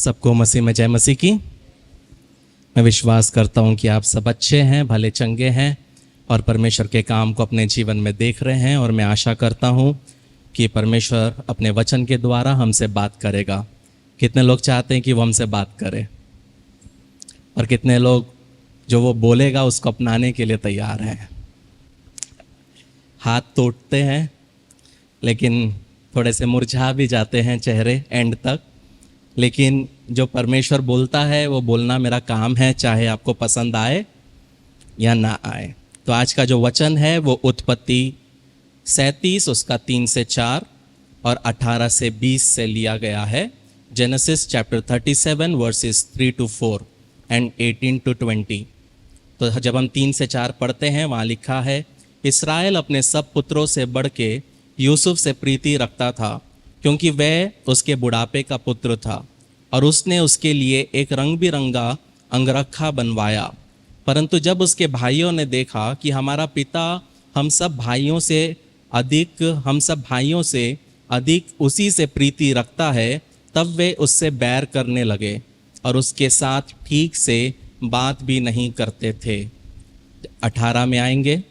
सबको मसीह में जय मसीह की। मैं विश्वास करता हूँ कि आप सब अच्छे हैं, भले चंगे हैं और परमेश्वर के काम को अपने जीवन में देख रहे हैं। और मैं आशा करता हूँ कि परमेश्वर अपने वचन के द्वारा हमसे बात करेगा। कितने लोग चाहते हैं कि वो हमसे बात करे, और कितने लोग जो वो बोलेगा उसको अपनाने के लिए तैयार हैं। हाथ तोड़ते हैं लेकिन थोड़े से मुरझा भी जाते हैं चेहरे एंड तक, लेकिन जो परमेश्वर बोलता है वो बोलना मेरा काम है, चाहे आपको पसंद आए या ना आए। तो आज का जो वचन है वो उत्पत्ति 37 उसका 3 से 4 और 18 से 20 से लिया गया है। Genesis chapter 37 versus 3 to 4 and 18 to 20। तो जब हम 3 से 4 पढ़ते हैं, वहाँ लिखा है, इस्राएल अपने सब पुत्रों से बढ़ के यूसुफ से प्रीति रखता था, क्योंकि वह उसके बुढ़ापे का पुत्र था, और उसने उसके लिए एक रंग बिरंगा अंगरखा बनवाया। परंतु जब उसके भाइयों ने देखा कि हमारा पिता हम सब भाइयों से अधिक उसी से प्रीति रखता है, तब वे उससे बैर करने लगे और उसके साथ ठीक से बात भी नहीं करते थे। 18 में आएंगे।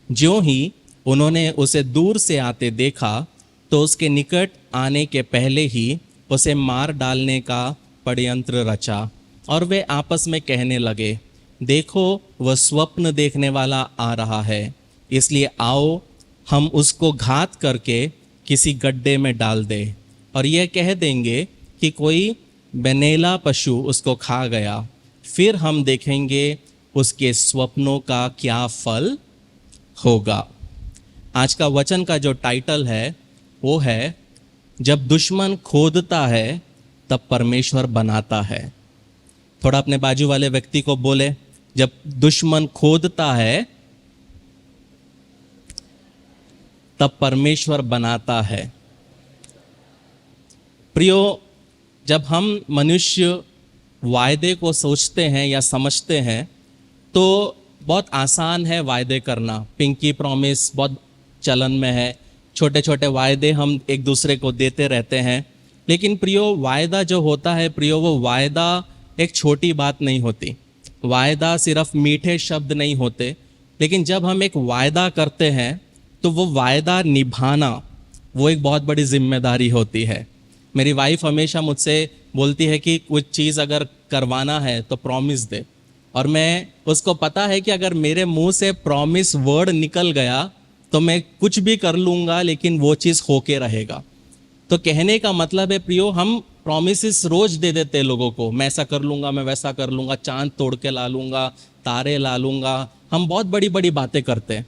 ज्यों ही उन्होंने उसे दूर से आते देखा तो उसके निकट आने के पहले ही उसे मार डालने का षड्यंत्र रचा, और वे आपस में कहने लगे, देखो वह स्वप्न देखने वाला आ रहा है, इसलिए आओ हम उसको घात करके किसी गड्ढे में डाल दें, और यह कह देंगे कि कोई बेनेला पशु उसको खा गया, फिर हम देखेंगे उसके स्वप्नों का क्या फल होगा। आज का वचन का जो टाइटल है वो है, जब दुश्मन खोदता है तब परमेश्वर बनाता है। थोड़ा अपने बाजू वाले व्यक्ति को बोले, जब दुश्मन खोदता है तब परमेश्वर बनाता है। प्रियो, जब हम मनुष्य वायदे को सोचते हैं या समझते हैं तो बहुत आसान है वायदे करना। पिंकी प्रॉमिस बहुत चलन में है, छोटे छोटे वायदे हम एक दूसरे को देते रहते हैं। लेकिन प्रियो, वायदा जो होता है प्रियो, वो वायदा एक छोटी बात नहीं होती। वायदा सिर्फ मीठे शब्द नहीं होते, लेकिन जब हम एक वायदा करते हैं तो वो वायदा निभाना वो एक बहुत बड़ी जिम्मेदारी होती है। मेरी वाइफ हमेशा मुझसे बोलती है कि कुछ चीज़ अगर करवाना है तो प्रॉमिस दे, और मैं उसको पता है कि अगर मेरे मुंह से प्रॉमिस वर्ड निकल गया तो मैं कुछ भी कर लूँगा, लेकिन वो चीज़ होके रहेगा। तो कहने का मतलब है प्रियो, हम प्रॉमिसेस रोज दे देते हैं लोगों को, मैं ऐसा कर लूँगा, मैं वैसा कर लूँगा, चांद तोड़ के ला लूँगा, तारे ला लूँगा, हम बहुत बड़ी बड़ी बातें करते हैं।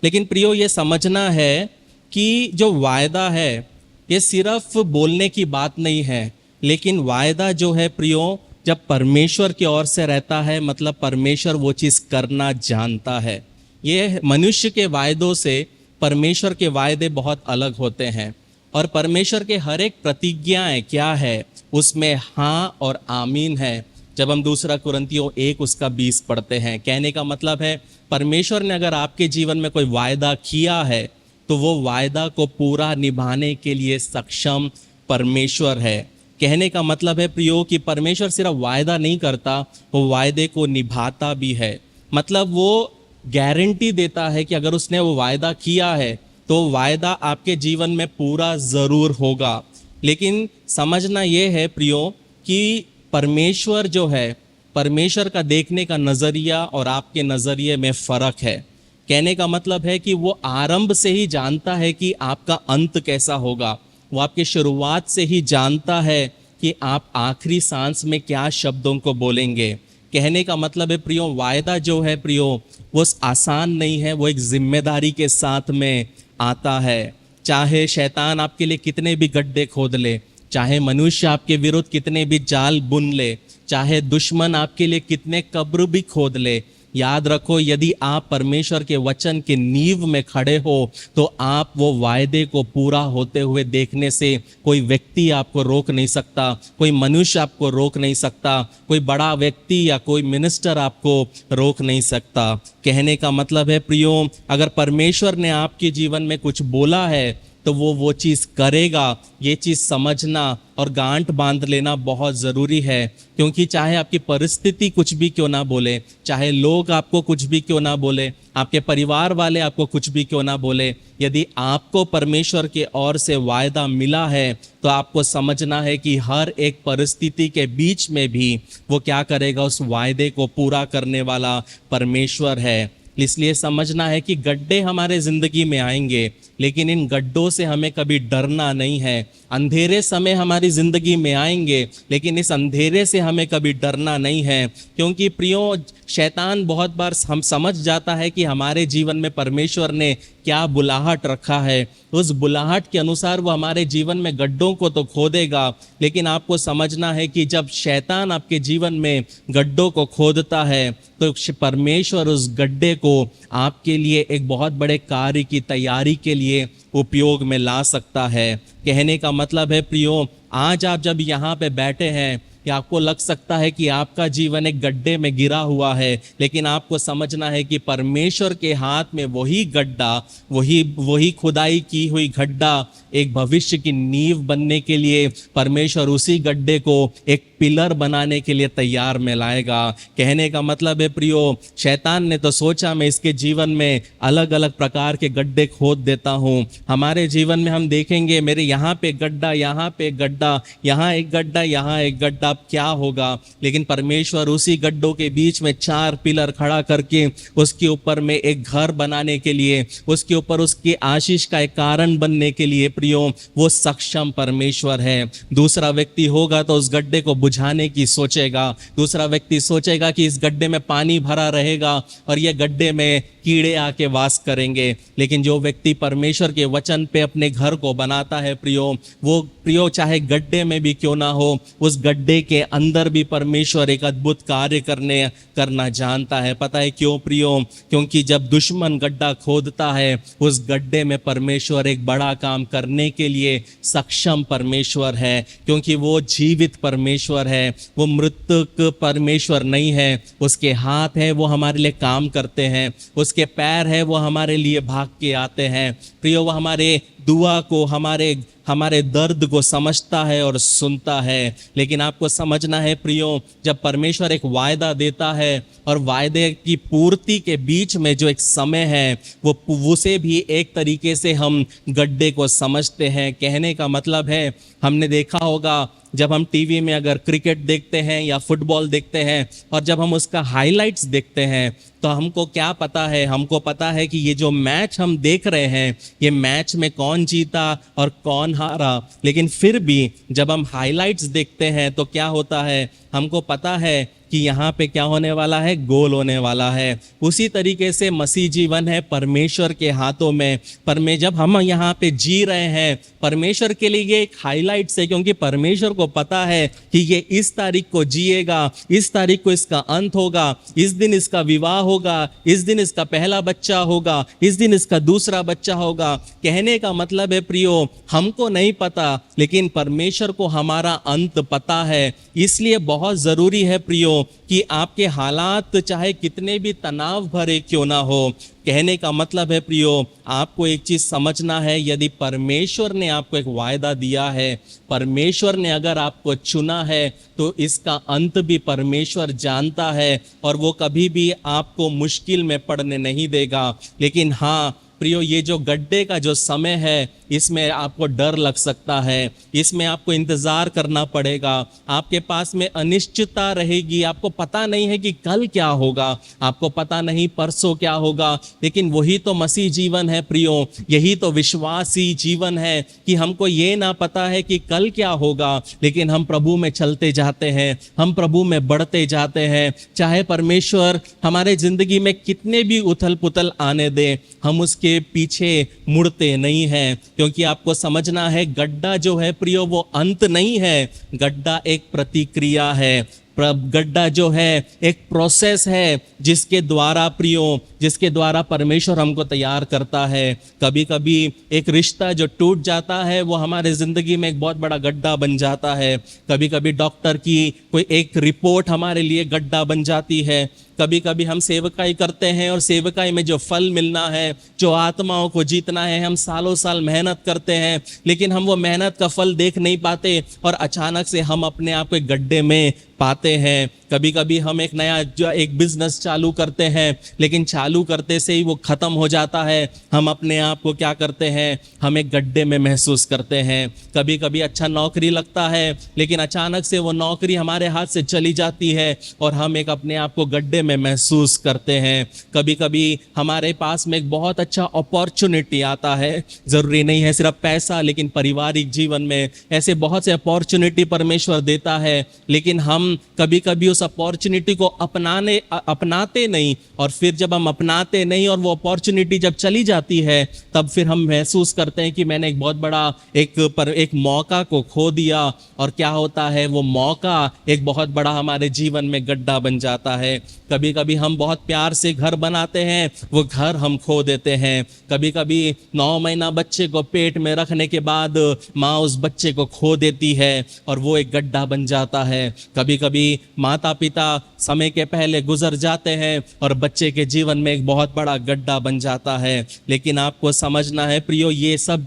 लेकिन प्रियो, ये समझना है कि जो वायदा है ये सिर्फ बोलने की बात नहीं है, लेकिन वायदा जो है प्रियो, जब परमेश्वर की ओर से रहता है, मतलब परमेश्वर वो चीज़ करना जानता है। ये मनुष्य के वायदों से परमेश्वर के वायदे बहुत अलग होते हैं, और परमेश्वर के हर एक प्रतिज्ञाएं क्या है, उसमें हाँ और आमीन है। जब हम 2 कुरिन्थियों 1 उसका 20 पढ़ते हैं, कहने का मतलब है परमेश्वर ने अगर आपके जीवन में कोई वायदा किया है तो वो वायदा को पूरा निभाने के लिए सक्षम परमेश्वर है। कहने का मतलब है प्रियो कि परमेश्वर सिर्फ वायदा नहीं करता, वो वायदे को निभाता भी है। मतलब वो गारंटी देता है कि अगर उसने वो वायदा किया है तो वायदा आपके जीवन में पूरा ज़रूर होगा। लेकिन समझना ये है प्रियो कि परमेश्वर जो है, परमेश्वर का देखने का नज़रिया और आपके नज़रिए में फ़र्क है। कहने का मतलब है कि वो आरंभ से ही जानता है कि आपका अंत कैसा होगा, वो आपकी शुरुआत से ही जानता है कि आप आखिरी सांस में क्या शब्दों को बोलेंगे। कहने का मतलब है प्रियो, वायदा जो है प्रियो, वो आसान नहीं है, वो एक जिम्मेदारी के साथ में आता है। चाहे शैतान आपके लिए कितने भी गड्ढे खोद ले, चाहे मनुष्य आपके विरुद्ध कितने भी जाल बुन ले, चाहे दुश्मन आपके लिए कितने कब्र भी खोद ले, याद रखो, यदि आप परमेश्वर के वचन के नींव में खड़े हो तो आप वो वायदे को पूरा होते हुए देखने से कोई व्यक्ति आपको रोक नहीं सकता, कोई मनुष्य आपको रोक नहीं सकता, कोई बड़ा व्यक्ति या कोई मिनिस्टर आपको रोक नहीं सकता। कहने का मतलब है प्रियो, अगर परमेश्वर ने आपके जीवन में कुछ बोला है तो वो चीज़ करेगा। ये चीज़ समझना और गांठ बांध लेना बहुत ज़रूरी है, क्योंकि चाहे आपकी परिस्थिति कुछ भी क्यों ना बोले, चाहे लोग आपको कुछ भी क्यों ना बोले, आपके परिवार वाले आपको कुछ भी क्यों ना बोले, यदि आपको परमेश्वर के ओर से वायदा मिला है तो आपको समझना है कि हर एक परिस्थिति के बीच में भी वो क्या करेगा, उस वायदे को पूरा करने वाला परमेश्वर है। इसलिए समझना है कि गड्ढे हमारे ज़िंदगी में आएंगे, लेकिन इन गड्ढों से हमें कभी डरना नहीं है। अंधेरे समय हमारी ज़िंदगी में आएंगे, लेकिन इस अंधेरे से हमें कभी डरना नहीं है, क्योंकि प्रियो शैतान बहुत बार हम समझ जाता है कि हमारे जीवन में परमेश्वर ने क्या बुलाहट रखा है। उस बुलाहट के अनुसार वो हमारे जीवन में गड्ढों को तो खोदेगा, लेकिन आपको समझना है कि जब शैतान आपके जीवन में गड्ढों को खोदता है तो परमेश्वर उस गड्ढे को आपके लिए एक बहुत बड़े कार्य की तैयारी के लिए उपयोग में ला सकता है। कहने का मतलब है प्रियो, आज आप जब यहाँ पे बैठे हैं कि आपको लग सकता है कि आपका जीवन एक गड्ढे में गिरा हुआ है, लेकिन आपको समझना है कि परमेश्वर के हाथ में वही गड्ढा, वही खुदाई की हुई गड्ढा एक भविष्य की नींव बनने के लिए परमेश्वर उसी गड्ढे को एक पिलर बनाने के लिए तैयार में लाएगा। कहने का मतलब है प्रियो, शैतान ने तो सोचा मैं इसके जीवन में अलग अलग प्रकार के गड्ढे खोद देता हूँ। हमारे जीवन में हम देखेंगे मेरे यहाँ पे गड्ढा, यहाँ पे गड्ढा, यहाँ एक गड्ढा, यहाँ एक गड्ढा, अब क्या होगा। लेकिन परमेश्वर उसी गड्ढों के बीच में 4 पिलर खड़ा करके उसके ऊपर में एक घर बनाने के लिए, उसके ऊपर उसकी आशीष का एक कारण बनने के लिए प्रियो वो सक्षम परमेश्वर है। दूसरा व्यक्ति होगा तो उस गड्ढे को बुझाने की सोचेगा, दूसरा व्यक्ति सोचेगा कि इस गड्ढे में पानी भरा रहेगा और ये गड्ढे में कीड़े आके वास करेंगे। लेकिन जो व्यक्ति परमेश्वर के वचन पे अपने घर को बनाता है प्रियो, वो प्रियो चाहे गड्ढे में भी क्यों ना हो, उस गड्ढे के अंदर भी परमेश्वर एक अद्भुत कार्य करना जानता है। पता है क्यों प्रियो? क्योंकि जब दुश्मन गड्ढा खोदता है, उस गड्ढे में परमेश्वर एक बड़ा काम करने के लिए सक्षम परमेश्वर है, क्योंकि वो जीवित परमेश्वर है, वो मृतक परमेश्वर नहीं है। उसके हाथ है वो हमारे लिए काम करते हैं, उसके पैर है वो हमारे लिए भाग के आते हैं। प्रियो वो हमारे दुआ को, हमारे दर्द को समझता है और सुनता है। लेकिन आपको समझना है प्रियो, जब परमेश्वर एक वायदा देता है और वायदे की पूर्ति के बीच में जो एक समय है, वो उसे भी एक तरीके से हम गड्ढे को समझते हैं। कहने का मतलब है, हमने देखा होगा जब हम टीवी में अगर क्रिकेट देखते हैं या फुटबॉल देखते हैं और जब हम उसका हाइलाइट्स देखते हैं तो हमको क्या पता है? हमको पता है कि ये जो मैच हम देख रहे हैं, ये मैच में कौन जीता और कौन हारा। लेकिन फिर भी जब हम हाइलाइट्स देखते हैं तो क्या होता है? हमको पता है कि यहाँ पे क्या होने वाला है, गोल होने वाला है। उसी तरीके से मसीह जीवन है परमेश्वर के हाथों में। जब हम यहाँ पे जी रहे हैं, परमेश्वर के लिए ये एक हाईलाइट्स है, क्योंकि परमेश्वर को पता है कि ये इस तारीख को जिएगा, इस तारीख को इसका अंत होगा, इस दिन इसका विवाह होगा, इस दिन इसका पहला बच्चा होगा, इस दिन इसका दूसरा बच्चा होगा। कहने का मतलब है प्रियो, हमको नहीं पता, लेकिन परमेश्वर को हमारा अंत पता है। इसलिए बहुत ज़रूरी है प्रियो कि आपके हालात चाहे कितने भी तनाव भरे क्यों ना हो, कहने का मतलब है प्रियो, आपको एक चीज समझना है, यदि परमेश्वर ने आपको एक वायदा दिया है, परमेश्वर ने अगर आपको चुना है, तो इसका अंत भी परमेश्वर जानता है और वो कभी भी आपको मुश्किल में पड़ने नहीं देगा। लेकिन हाँ प्रियो, ये जो गड्ढे का जो समय है, इसमें आपको डर लग सकता है, इसमें आपको इंतज़ार करना पड़ेगा, आपके पास में अनिश्चितता रहेगी, आपको पता नहीं है कि कल क्या होगा, आपको पता नहीं परसों क्या होगा। लेकिन वही तो मसीह जीवन है प्रियो, यही तो विश्वासी जीवन है कि हमको ये ना पता है कि कल क्या होगा, लेकिन हम प्रभु में चलते जाते हैं, हम प्रभु में बढ़ते जाते हैं। चाहे परमेश्वर हमारे ज़िंदगी में कितने भी उथल पुथल आने दे, हम उसके पीछे मुड़ते नहीं हैं, क्योंकि आपको समझना है गड्ढा जो है प्रियो वो अंत नहीं है, गड्ढा एक प्रतिक्रिया है, गड्ढा जो है एक प्रोसेस है, जिसके द्वारा परमेश्वर हमको तैयार करता है। कभी कभी एक रिश्ता जो टूट जाता है वो हमारे ज़िंदगी में एक बहुत बड़ा गड्ढा बन जाता है। कभी कभी डॉक्टर की कोई एक रिपोर्ट हमारे लिए गड्ढा बन जाती है। कभी कभी हम सेवकाई करते हैं और सेवकाई में जो फल मिलना है, जो आत्माओं को जीतना है, हम सालों साल मेहनत करते हैं, लेकिन हम वो मेहनत का फल देख नहीं पाते और अचानक से हम अपने आप को एक गड्ढे में पाते हैं। कभी कभी हम एक बिजनेस चालू करते हैं, लेकिन चालू करते से ही वो खत्म हो जाता है। हम अपने आप को क्या करते हैं, हम एक गड्ढे में महसूस करते हैं। कभी कभी अच्छा नौकरी लगता है, लेकिन अचानक से वो नौकरी हमारे हाथ से चली जाती है और हम एक अपने आप को गड्ढे में महसूस करते हैं। कभी कभी हमारे पास में एक बहुत अच्छा अपॉर्चुनिटी आता है, जरूरी नहीं है सिर्फ पैसा, लेकिन पारिवारिक जीवन में ऐसे बहुत से अपॉर्चुनिटी परमेश्वर देता है, लेकिन हम कभी कभी उस अपॉर्चुनिटी को अपनाते नहीं, और फिर जब हम अपनाते नहीं और वो अपॉर्चुनिटी जब चली जाती है, तब फिर हम महसूस करते हैं कि मैंने एक बहुत बड़ा एक मौका को खो दिया। और क्या होता है, वो मौका एक बहुत बड़ा हमारे जीवन में गड्ढा बन जाता है। कभी कभी हम बहुत प्यार से घर बनाते हैं, वो घर हम खो देते हैं। कभी कभी 9 महीना बच्चे को पेट में रखने के बाद माँ उस बच्चे को खो देती है और वो एक गड्ढा बन जाता है। कभी कभी माता पिता समय के पहले गुजर जाते हैं और बच्चे के जीवन में एक बहुत बड़ा गड्ढा बन जाता है। लेकिन आपको समझना है प्रियो, ये सब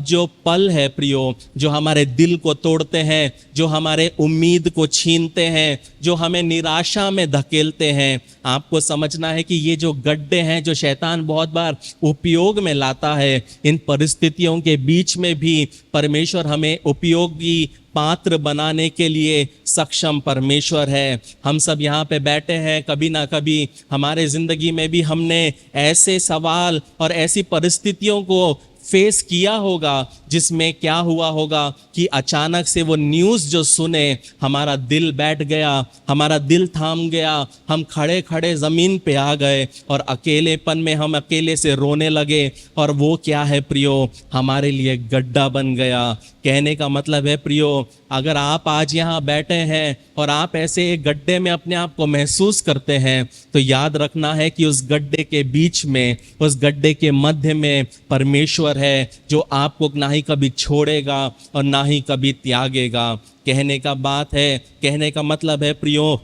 जो पल है प्रियो, जो हमारे दिल को तोड़ते हैं, जो हमारे उम्मीद को छीनते हैं, जो हमें निराशा में धकेलते हैं, आपको समझना है कि ये जो गड्ढे हैं जो शैतान बहुत बार उपयोग में लाता है, इन परिस्थितियों के बीच में भी परमेश्वर हमें उपयोगी पात्र बनाने के लिए सक्षम परमेश्वर है। हम सब यहाँ पे बैठे हैं, कभी ना कभी हमारे जिंदगी में भी हमने ऐसे सवाल और ऐसी परिस्थितियों को फेस किया होगा जिसमें क्या हुआ होगा कि अचानक से वो न्यूज़ जो सुने, हमारा दिल बैठ गया, हमारा दिल थाम गया, हम खड़े खड़े ज़मीन पे आ गए और अकेलेपन में हम अकेले से रोने लगे। और वो क्या है प्रियो, हमारे लिए गड्ढा बन गया। कहने का मतलब है प्रियो, अगर आप आज यहाँ बैठे हैं और आप ऐसे एक गड्ढे में अपने आप को महसूस करते हैं, तो याद रखना है कि उस गड्ढे के बीच में, उस गड्ढे के मध्य में परमेश्वर है, जो आपको ना ही कभी छोड़ेगा और ना ही कभी त्यागेगा। कहने का मतलब है प्रियो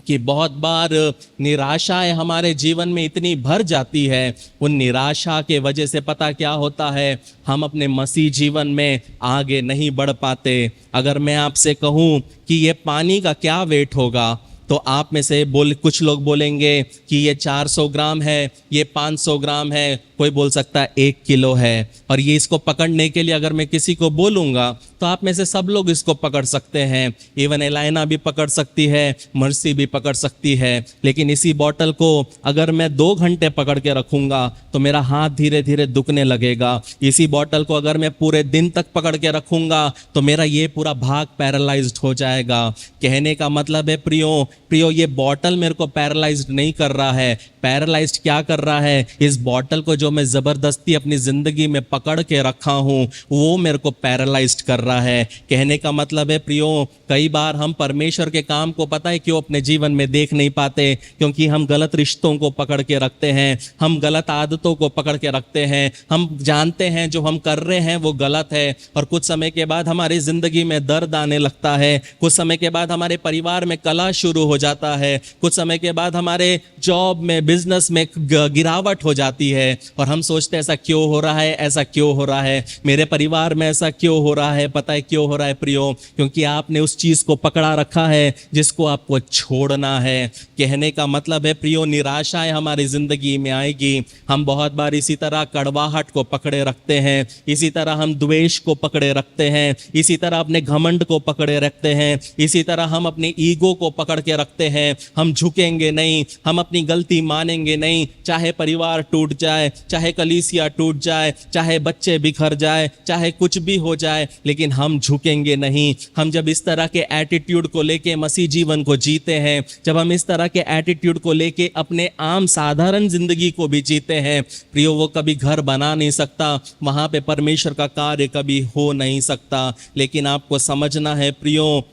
कि बहुत बार निराशाएं हमारे जीवन में इतनी भर जाती है, उन निराशा के वजह से पता क्या होता है, हम अपने मसीह जीवन में आगे नहीं बढ़ पाते। अगर मैं आपसे कहूँ कि ये पानी का क्या वेट होगा, तो आप में से कुछ लोग बोलेंगे कि ये 400 ग्राम है, ये 500 ग्राम है, कोई बोल सकता है 1 किलो है। और ये इसको पकड़ने के लिए अगर मैं किसी को बोलूँगा तो आप में से सब लोग इसको पकड़ सकते हैं। इवन एलाइना भी पकड़ सकती है, मर्सी भी पकड़ सकती है। लेकिन इसी बॉटल को अगर मैं 2 घंटे पकड़ के रखूँगा तो मेरा हाथ धीरे धीरे दुखने लगेगा। इसी बॉटल को अगर मैं पूरे दिन तक पकड़ के रखूँगा तो मेरा ये पूरा भाग पैरालाइज्ड हो जाएगा। कहने का मतलब है प्रियो ये बॉटल मेरे को पैरालाइज्ड नहीं कर रहा है। पैरालाइज्ड क्या कर रहा है, इस बॉटल को जो मैं ज़बरदस्ती अपनी ज़िंदगी में पकड़ के रखा हूँ, वो मेरे को पैरालाइज्ड कर रहा है। कहने का मतलब है प्रियो, कई बार हम परमेश्वर के काम को पता है क्यों अपने जीवन में देख नहीं पाते, क्योंकि हम गलत रिश्तों को पकड़ के रखते हैं, हम गलत आदतों को पकड़ के रखते हैं। हम जानते हैं जो हम कर रहे हैं वो गलत है, और कुछ समय के बाद हमारी ज़िंदगी में दर्द आने लगता है, कुछ समय के बाद हमारे परिवार में कलह शुरू हो जाता है, कुछ समय के बाद हमारे जॉब में, बिजनेस में गिरावट हो जाती है, और हम सोचते हैं ऐसा क्यों हो रहा है, ऐसा क्यों हो रहा है, मेरे परिवार में ऐसा क्यों हो रहा है। पता है क्यों हो रहा है प्रियो, क्योंकि आपने उस चीज को पकड़ा रखा है जिसको आपको छोड़ना है। कहने का मतलब है प्रियो, निराशाएं हमारी जिंदगी में आएगी। हम बहुत बार इसी तरह कड़वाहट को पकड़े रखते हैं, इसी तरह हम द्वेष को पकड़े रखते हैं, इसी तरह अपने घमंड को पकड़े रखते हैं, इसी तरह हम अपने ईगो को पकड़ के रखते हैं। हम झुकेंगे नहीं, हम अपनी गलती मानेंगे नहीं, चाहे परिवार टूट जाए, चाहे कलीसिया टूट जाए, चाहे बच्चे बिखर जाए, चाहे कुछ भी हो जाए, लेकिन हम झुकेंगे नहीं। हम जब इस तरह के एटीट्यूड को लेके मसीह जीवन को जीते हैं, जब हम इस तरह के एटीट्यूड को लेके अपने आम साधारण जिंदगी को भी जीते हैं प्रियो, वो कभी घर बना नहीं सकता, वहां पे परमेश्वर का कार्य कभी हो नहीं सकता। लेकिन आपको समझना है प्रियो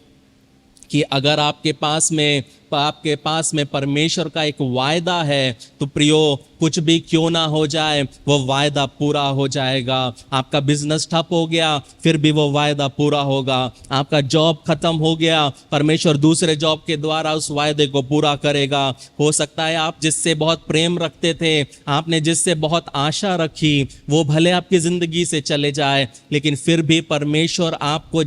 कि अगर आपके पास में आपके पास में परमेश्वर का एक वायदा है, तो प्रियो कुछ भी क्यों ना हो जाए वो वायदा पूरा हो जाएगा। आपका बिजनेस ठप हो गया फिर भी वो वायदा पूरा होगा। आपका जॉब खत्म हो गया, परमेश्वर दूसरे जॉब के द्वारा उस वायदे को पूरा करेगा। हो सकता है आप जिससे बहुत प्रेम रखते थे, आपने जिससे बहुत आशा रखी, वो भले आपकी जिंदगी से चले जाए, लेकिन फिर भी परमेश्वर आपको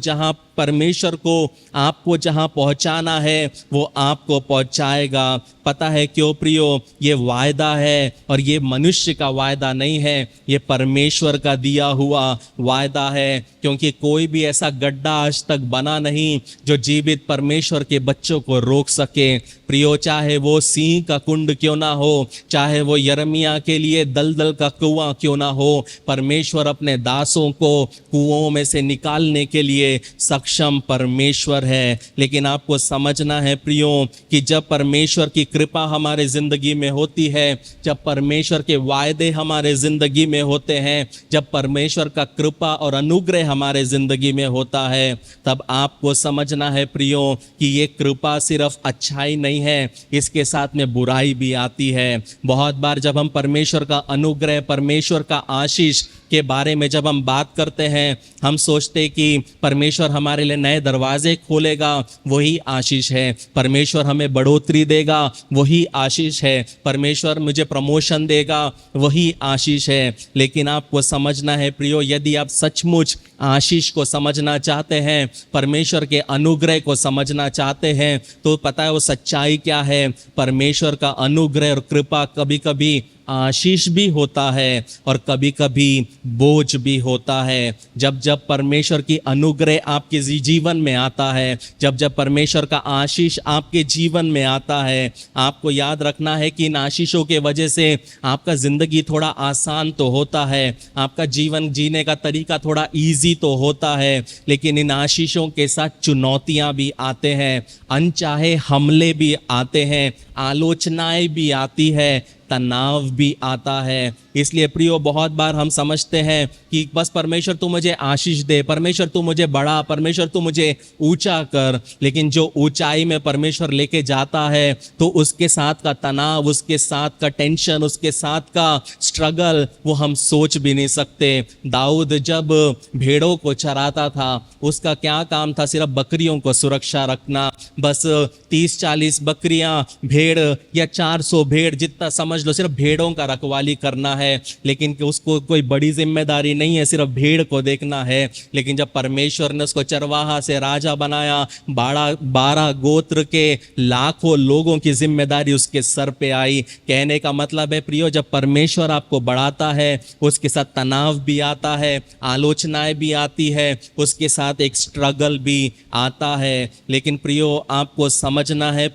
जहां पहुंचाना है वो आपको पहुंचाएगा। पता है क्यों प्रियो? ये वायदा है, और ये मनुष्य का वायदा नहीं है, ये परमेश्वर का दिया हुआ वायदा है। क्योंकि कोई भी ऐसा गड्ढा आज तक बना नहीं जो जीवित परमेश्वर के बच्चों को रोक सके। प्रियो, चाहे वो सिंह का कुंड क्यों ना हो, चाहे वो यिर्मयाह के लिए दलदल का कुआं क्यों ना हो, परमेश्वर अपने दासों को कुओं में से निकालने के लिए सक्षम परमेश्वर है। लेकिन आपको समझना है प्रियो कि जब परमेश्वर की कृपा हमारे जिंदगी में होती है, जब परमेश्वर के वायदे हमारे जिंदगी में होते हैं, जब परमेश्वर का कृपा और अनुग्रह हमारे जिंदगी में होता है, तब आपको समझना है प्रियो कि ये कृपा सिर्फ अच्छाई नहीं है, इसके साथ में बुराई भी आती है। बहुत बार जब हम परमेश्वर का अनुग्रह, परमेश्वर का आशीष के बारे में जब हम बात करते हैं, हम सोचते कि परमेश्वर हमारे लिए नए दरवाजे खोलेगा, वही आशीष है। परमेश्वर हमें बढ़ोतरी देगा, वही आशीष है। परमेश्वर मुझे प्रमोशन देगा, वही आशीष है। लेकिन आपको समझना है प्रियो, यदि आप सचमुच आशीष को समझना चाहते हैं, परमेश्वर के अनुग्रह को समझना चाहते हैं, तो पता है वो सच्चाई क्या है? परमेश्वर का अनुग्रह और कृपा कभी कभी आशीष भी होता है और कभी कभी बोझ भी होता है। जब जब परमेश्वर की अनुग्रह आपके जीवन में आता है, जब जब परमेश्वर का आशीष आपके जीवन में आता है, आपको याद रखना है कि इन आशीषों के वजह से आपका ज़िंदगी थोड़ा आसान तो होता है, आपका जीवन जीने का तरीका थोड़ा ईजी तो होता है, लेकिन इन आशीषों के साथ चुनौतियां भी आते हैं, अनचाहे हमले भी आते हैं, आलोचनाएं भी आती है, तनाव भी आता है। इसलिए प्रियो, बहुत बार हम समझते हैं कि बस परमेश्वर तू मुझे आशीष दे, परमेश्वर तू मुझे बढ़ा, परमेश्वर तू मुझे ऊंचा कर। लेकिन जो ऊंचाई में परमेश्वर लेके जाता है, तो उसके साथ का तनाव, उसके साथ का टेंशन, उसके साथ का स्ट्रगल वो हम सोच भी नहीं सकते। दाऊद जब भेड़ों को चराता था, उसका क्या काम था? सिर्फ बकरियों को सुरक्षा रखना। बस 30-40 बकरियां, भेड़ या 400 भेड़, जितना समझ लो, सिर्फ भेड़ों का रखवाली करना है। लेकिन कि उसको कोई बड़ी जिम्मेदारी नहीं है, सिर्फ भेड़ को देखना है। लेकिन जब परमेश्वर ने उसको चरवाहा से राजा बनाया, 12 गोत्र के लाखों लोगों की जिम्मेदारी उसके सर पे आई। कहने का मतलब है प्रियो, जब परमेश्वर आपको बढ़ाता है, उसके साथ तनाव भी आता है, आलोचनाएं भी आती है, उसके साथ एक स्ट्रगल भी आता है। लेकिन प्रियो, आपको समझना है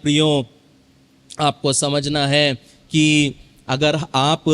आपको समझना है कि अगर आप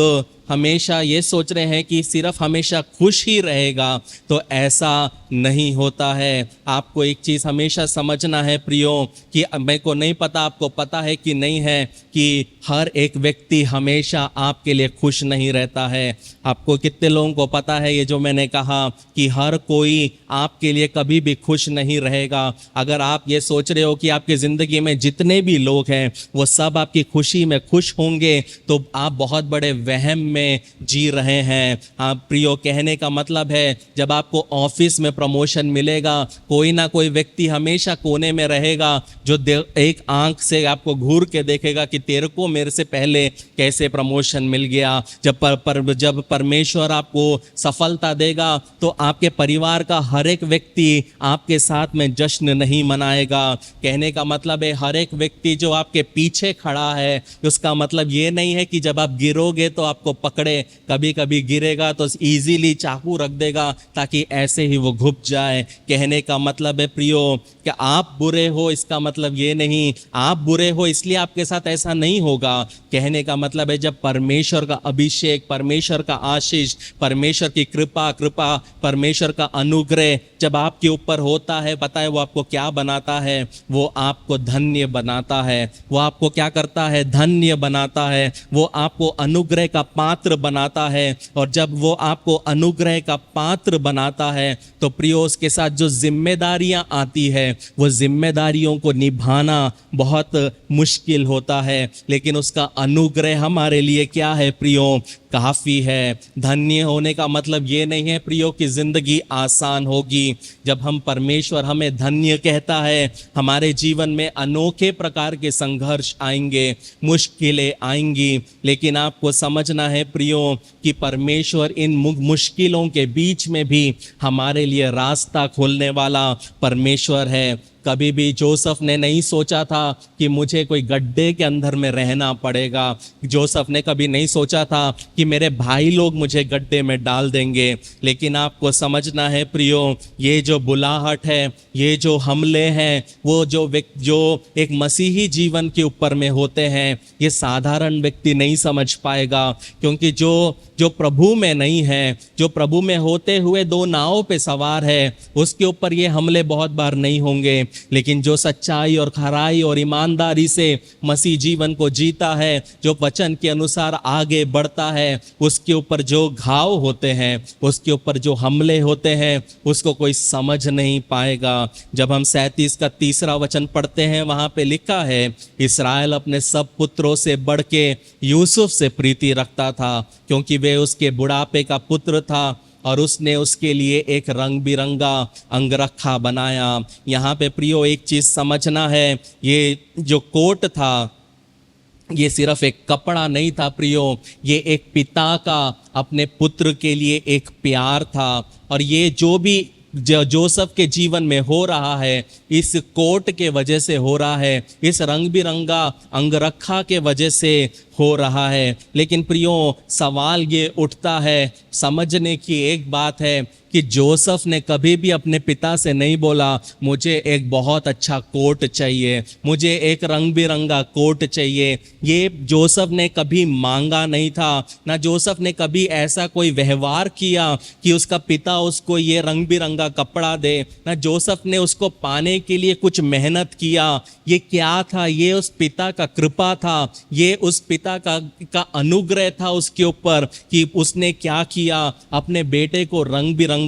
हमेशा ये सोच रहे हैं कि सिर्फ हमेशा खुश ही रहेगा, तो ऐसा नहीं होता है। आपको एक चीज़ हमेशा समझना है प्रियो, कि मेरे को नहीं पता, आपको पता है कि नहीं है, कि हर एक व्यक्ति हमेशा आपके लिए खुश नहीं रहता है। आपको कितने लोगों को पता है ये जो मैंने कहा, कि हर कोई आपके लिए कभी भी खुश नहीं रहेगा। अगर आप ये सोच रहे हो कि आपकी ज़िंदगी में जितने भी लोग हैं वो सब आपकी खुशी में खुश होंगे, तो आप बहुत बड़े वहम में जी रहे हैं। आप प्रियो, कहने का मतलब है, जब आपको ऑफिस में प्रमोशन मिलेगा, कोई ना कोई व्यक्ति हमेशा कोने में रहेगा जो एक आंख से आपको घूर के देखेगा कि तेरे को मेरे से पहले कैसे प्रमोशन मिल गया। जब परमेश्वर आपको सफलता देगा, तो आपके परिवार का हर एक व्यक्ति आपके साथ में जश्न नहीं मनाएगा। कहने का मतलब है, हर एक व्यक्ति जो आपके पीछे खड़ा है, उसका मतलब ये नहीं है कि जब आप गिरोगे तो आपको पकड़े। कभी कभी गिरेगा तो इजीली चाकू रख देगा ताकि ऐसे ही वो घुप जाए। कहने का मतलब है प्रियो, कि आप बुरे हो इसका मतलब ये नहीं, आप बुरे हो इसलिए आपके साथ ऐसा नहीं होगा। कहने का मतलब है, जब परमेश्वर का अभिषेक, परमेश्वर का आशीष, परमेश्वर की कृपा, परमेश्वर का अनुग्रह जब आपके ऊपर होता है, पता है वो आपको क्या बनाता है? वो आपको धन्य बनाता है। वो आपको क्या करता है? धन्य बनाता है। वो आपको अनुग्रह का पात्र पात्र बनाता है, और जब वो आपको अनुग्रह का पात्र बनाता है तो प्रियो उसके साथ जो जिम्मेदारियां आती है वो जिम्मेदारियों को निभाना बहुत मुश्किल होता है, लेकिन उसका अनुग्रह हमारे लिए क्या है प्रियो, काफ़ी है। धन्य होने का मतलब ये नहीं है प्रियो कि ज़िंदगी आसान होगी। जब हम परमेश्वर हमें धन्य कहता है, हमारे जीवन में अनोखे प्रकार के संघर्ष आएंगे, मुश्किलें आएंगी, लेकिन आपको समझना है प्रियो कि परमेश्वर इन मुश्किलों के बीच में भी हमारे लिए रास्ता खोलने वाला परमेश्वर है। कभी भी जोसेफ ने नहीं सोचा था कि मुझे कोई गड्ढे के अंदर में रहना पड़ेगा। जोसेफ ने कभी नहीं सोचा था कि मेरे भाई लोग मुझे गड्ढे में डाल देंगे। लेकिन आपको समझना है प्रियो, ये जो बुलाहट है, ये जो हमले हैं, वो जो एक मसीही जीवन के ऊपर में होते हैं, ये साधारण व्यक्ति नहीं समझ पाएगा। क्योंकि जो प्रभु में नहीं है, जो प्रभु में होते हुए दो नावों पे सवार है, उसके ऊपर ये हमले बहुत बार नहीं होंगे। लेकिन जो सच्चाई और खराई और ईमानदारी से मसीह जीवन को जीता है, जो वचन के अनुसार आगे बढ़ता है, उसके ऊपर जो घाव होते हैं, उसके ऊपर जो हमले होते हैं, उसको कोई समझ नहीं पाएगा। जब हम 37 का 3 वचन पढ़ते हैं, वहां पे लिखा है, इस्राएल अपने सब पुत्रों से बढ़ के यूसुफ से प्रीति रखता था, क्योंकि वे उसके बुढ़ापे का पुत्र था और उसने उसके लिए एक रंग बिरंगा अंगरखा बनाया। यहाँ पे प्रियो एक चीज़ समझना है, ये जो कोट था, ये सिर्फ एक कपड़ा नहीं था प्रियो, ये एक पिता का अपने पुत्र के लिए एक प्यार था। और ये जो भी जोसेफ के जीवन में हो रहा है, इस कोट के वजह से हो रहा है, इस रंग बिरंगा अंगरखा के वजह से हो रहा है। लेकिन प्रियो सवाल ये उठता है, समझने की एक बात है कि जोसेफ ने कभी भी अपने पिता से नहीं बोला मुझे एक बहुत अच्छा कोट चाहिए, मुझे एक रंग बिरंगा कोट चाहिए। ये जोसेफ ने कभी मांगा नहीं था, ना जोसेफ ने कभी ऐसा कोई व्यवहार किया कि उसका पिता उसको ये रंग बिरंगा कपड़ा दे, ना जोसेफ ने उसको पाने के लिए कुछ मेहनत किया। ये क्या था? ये उस पिता का कृपा था, ये उस पिता का अनुग्रह था उसके ऊपर कि उसने क्या किया, अपने बेटे को रंग बिरंगा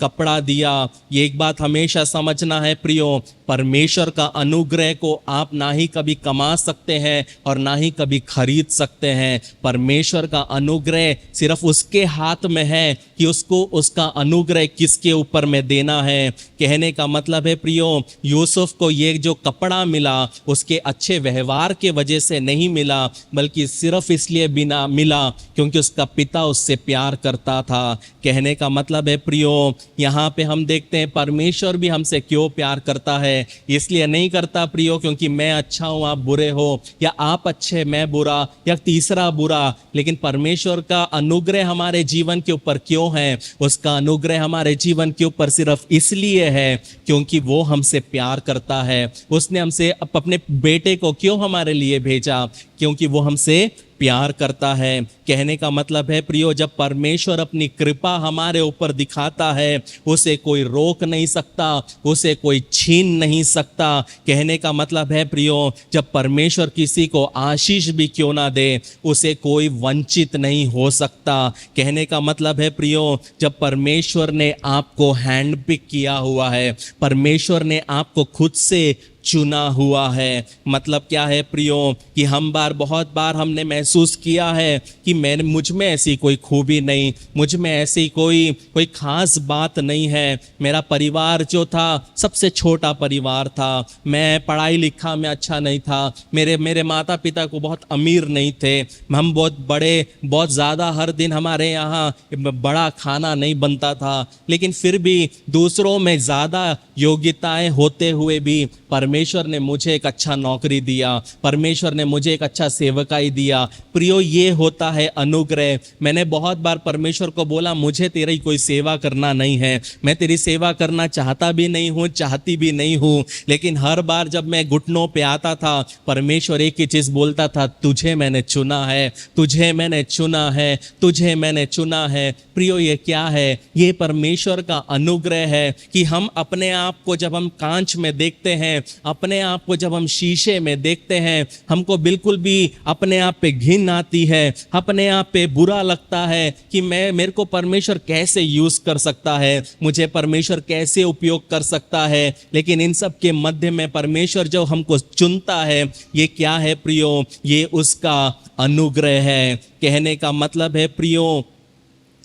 कपड़ा दिया। ये एक बात हमेशा समझना है प्रियो, परमेश्वर का अनुग्रह को आप ना ही कभी कमा सकते हैं और ना ही कभी खरीद सकते हैं। परमेश्वर का अनुग्रह सिर्फ उसके हाथ में है कि उसको उसका अनुग्रह किसके ऊपर में देना है। कहने का मतलब है प्रियो, यूसुफ को ये जो कपड़ा मिला उसके अच्छे व्यवहार के वजह से नहीं मिला, बल्कि सिर्फ इसलिए बिना मिला क्योंकि उसका पिता उससे प्यार करता था। कहने का मतलब है प्रियो, यहाँ पे हम देखते हैं परमेश्वर भी हमसे क्यों प्यार करता है। इसलिए नहीं करता प्रियो क्योंकि मैं अच्छा हूँ आप बुरे हो, या आप अच्छे मैं बुरा, या तीसरा बुरा। लेकिन परमेश्वर का अनुग्रह हमारे जीवन के ऊपर क्यों है? उसका अनुग्रह हमारे जीवन के ऊपर सिर्फ इसलिए है क्योंकि वो हमसे प्यार करता है। उसने हमसे अपने बेटे को क्यों हमारे लिए भेजा? क्योंकि वो हमसे प्यार करता है। कहने का मतलब है प्रियो, जब परमेश्वर अपनी कृपा हमारे ऊपर दिखाता है, उसे कोई रोक नहीं सकता, उसे कोई छीन नहीं सकता। कहने का मतलब है प्रियो, जब परमेश्वर किसी को आशीष भी क्यों ना दे, उसे कोई वंचित नहीं हो सकता। कहने का मतलब है प्रियो, जब परमेश्वर ने आपको हैंड पिक किया हुआ है, परमेश्वर ने आपको खुद से चुना हुआ है। मतलब क्या है प्रियो कि बहुत बार हमने महसूस किया है कि मुझ में ऐसी कोई खूबी नहीं, मुझ में ऐसी कोई खास बात नहीं है। मेरा परिवार जो था सबसे छोटा परिवार था, मैं पढ़ाई लिखा में अच्छा नहीं था, मेरे माता पिता को बहुत अमीर नहीं थे, हम बहुत ज़्यादा हर दिन हमारे यहाँ बड़ा खाना नहीं बनता था। लेकिन फिर भी दूसरों में ज़्यादा योग्यताएं होते हुए भी परमेश्वर ने मुझे एक अच्छा नौकरी दिया, परमेश्वर ने मुझे एक अच्छा सेवकाई दिया। प्रियो, ये होता है अनुग्रह। मैंने बहुत बार परमेश्वर को बोला मुझे तेरी कोई सेवा करना नहीं है, मैं तेरी सेवा करना चाहता भी नहीं हूँ, चाहती भी नहीं हूँ। लेकिन हर बार जब मैं घुटनों पे आता था, परमेश्वर एक ही चीज़ बोलता था, तुझे मैंने चुना है, तुझे मैंने चुना है, तुझे मैंने चुना है। प्रियो, ये क्या है? ये परमेश्वर का अनुग्रह है कि हम अपने आप को जब हम कांच में देखते हैं, अपने आप को जब हम शीशे में देखते हैं, हमको बिल्कुल भी अपने आप पे घिन आती है, अपने आप पे बुरा लगता है कि मेरे को परमेश्वर कैसे यूज कर सकता है, मुझे परमेश्वर कैसे उपयोग कर सकता है। लेकिन इन सब के मध्य में परमेश्वर जो हमको चुनता है, ये क्या है प्रियो? ये उसका अनुग्रह है। कहने का मतलब है प्रियो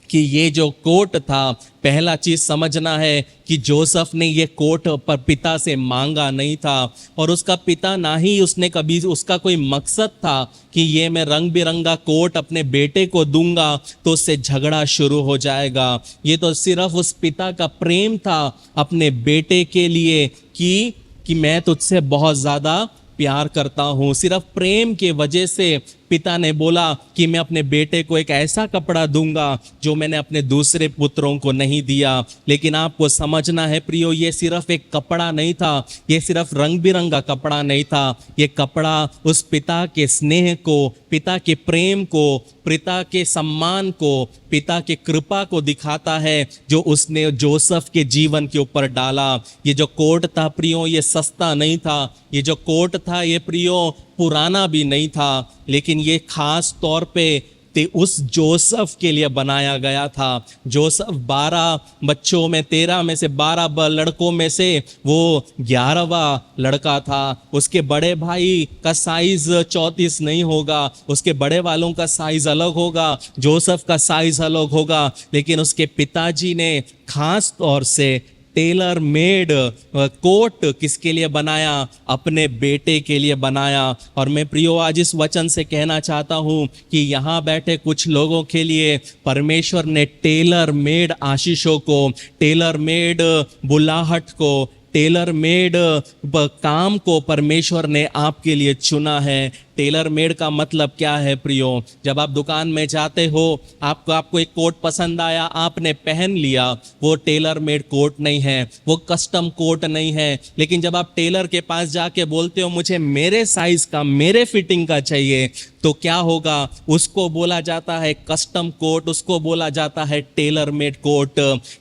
कि ये जो कोट था, पहला चीज समझना है कि जोसेफ ने ये कोट पर पिता से मांगा नहीं था, और उसका पिता ना ही उसने कभी, उसका कोई मकसद था कि ये मैं रंग बिरंगा कोट अपने बेटे को दूंगा तो उससे झगड़ा शुरू हो जाएगा। ये तो सिर्फ उस पिता का प्रेम था अपने बेटे के लिए कि मैं तुझसे बहुत ज्यादा प्यार करता हूँ। सिर्फ प्रेम के वजह से पिता ने बोला कि मैं अपने बेटे को एक ऐसा कपड़ा दूंगा जो मैंने अपने दूसरे पुत्रों को नहीं दिया। लेकिन आपको समझना है प्रियो, ये सिर्फ एक कपड़ा नहीं था, ये सिर्फ रंग बिरंगा कपड़ा नहीं था। ये कपड़ा उस पिता के स्नेह को, पिता के प्रेम को, पिता के सम्मान को, पिता के कृपा को दिखाता है जो उसने जोसेफ के जीवन के ऊपर डाला। ये जो कोट था प्रियो, ये सस्ता नहीं था। ये जो कोट था ये प्रियो पुराना भी नहीं था, लेकिन ये खास तौर पे उस जोसेफ के लिए बनाया गया था। जोसेफ 12 बच्चों में, 13 में से 12 लड़कों में से वो 11वां लड़का था। उसके बड़े भाई का साइज 34 नहीं होगा, उसके बड़े वालों का साइज अलग होगा, जोसेफ का साइज अलग होगा। लेकिन उसके पिताजी ने खास तौर से टेलर मेड कोट किसके लिए बनाया? अपने बेटे के लिए बनाया। और मैं प्रियो आज इस वचन से कहना चाहता हूँ कि यहाँ बैठे कुछ लोगों के लिए परमेश्वर ने टेलर मेड आशीषों को, टेलर मेड बुलाहट को, टेलर मेड काम को परमेश्वर ने आपके लिए चुना है। टेलर मेड का मतलब क्या है प्रियो? जब आप दुकान में जाते हो, आपको एक कोट पसंद आया, आपने पहन लिया, वो टेलर मेड कोट नहीं है, वो कस्टम कोट नहीं है। लेकिन जब आप टेलर के पास जाके बोलते हो मुझे मेरे साइज का, मेरे फिटिंग का चाहिए, तो क्या होगा? उसको बोला जाता है कस्टम कोट, उसको बोला जाता है टेलर मेड कोट।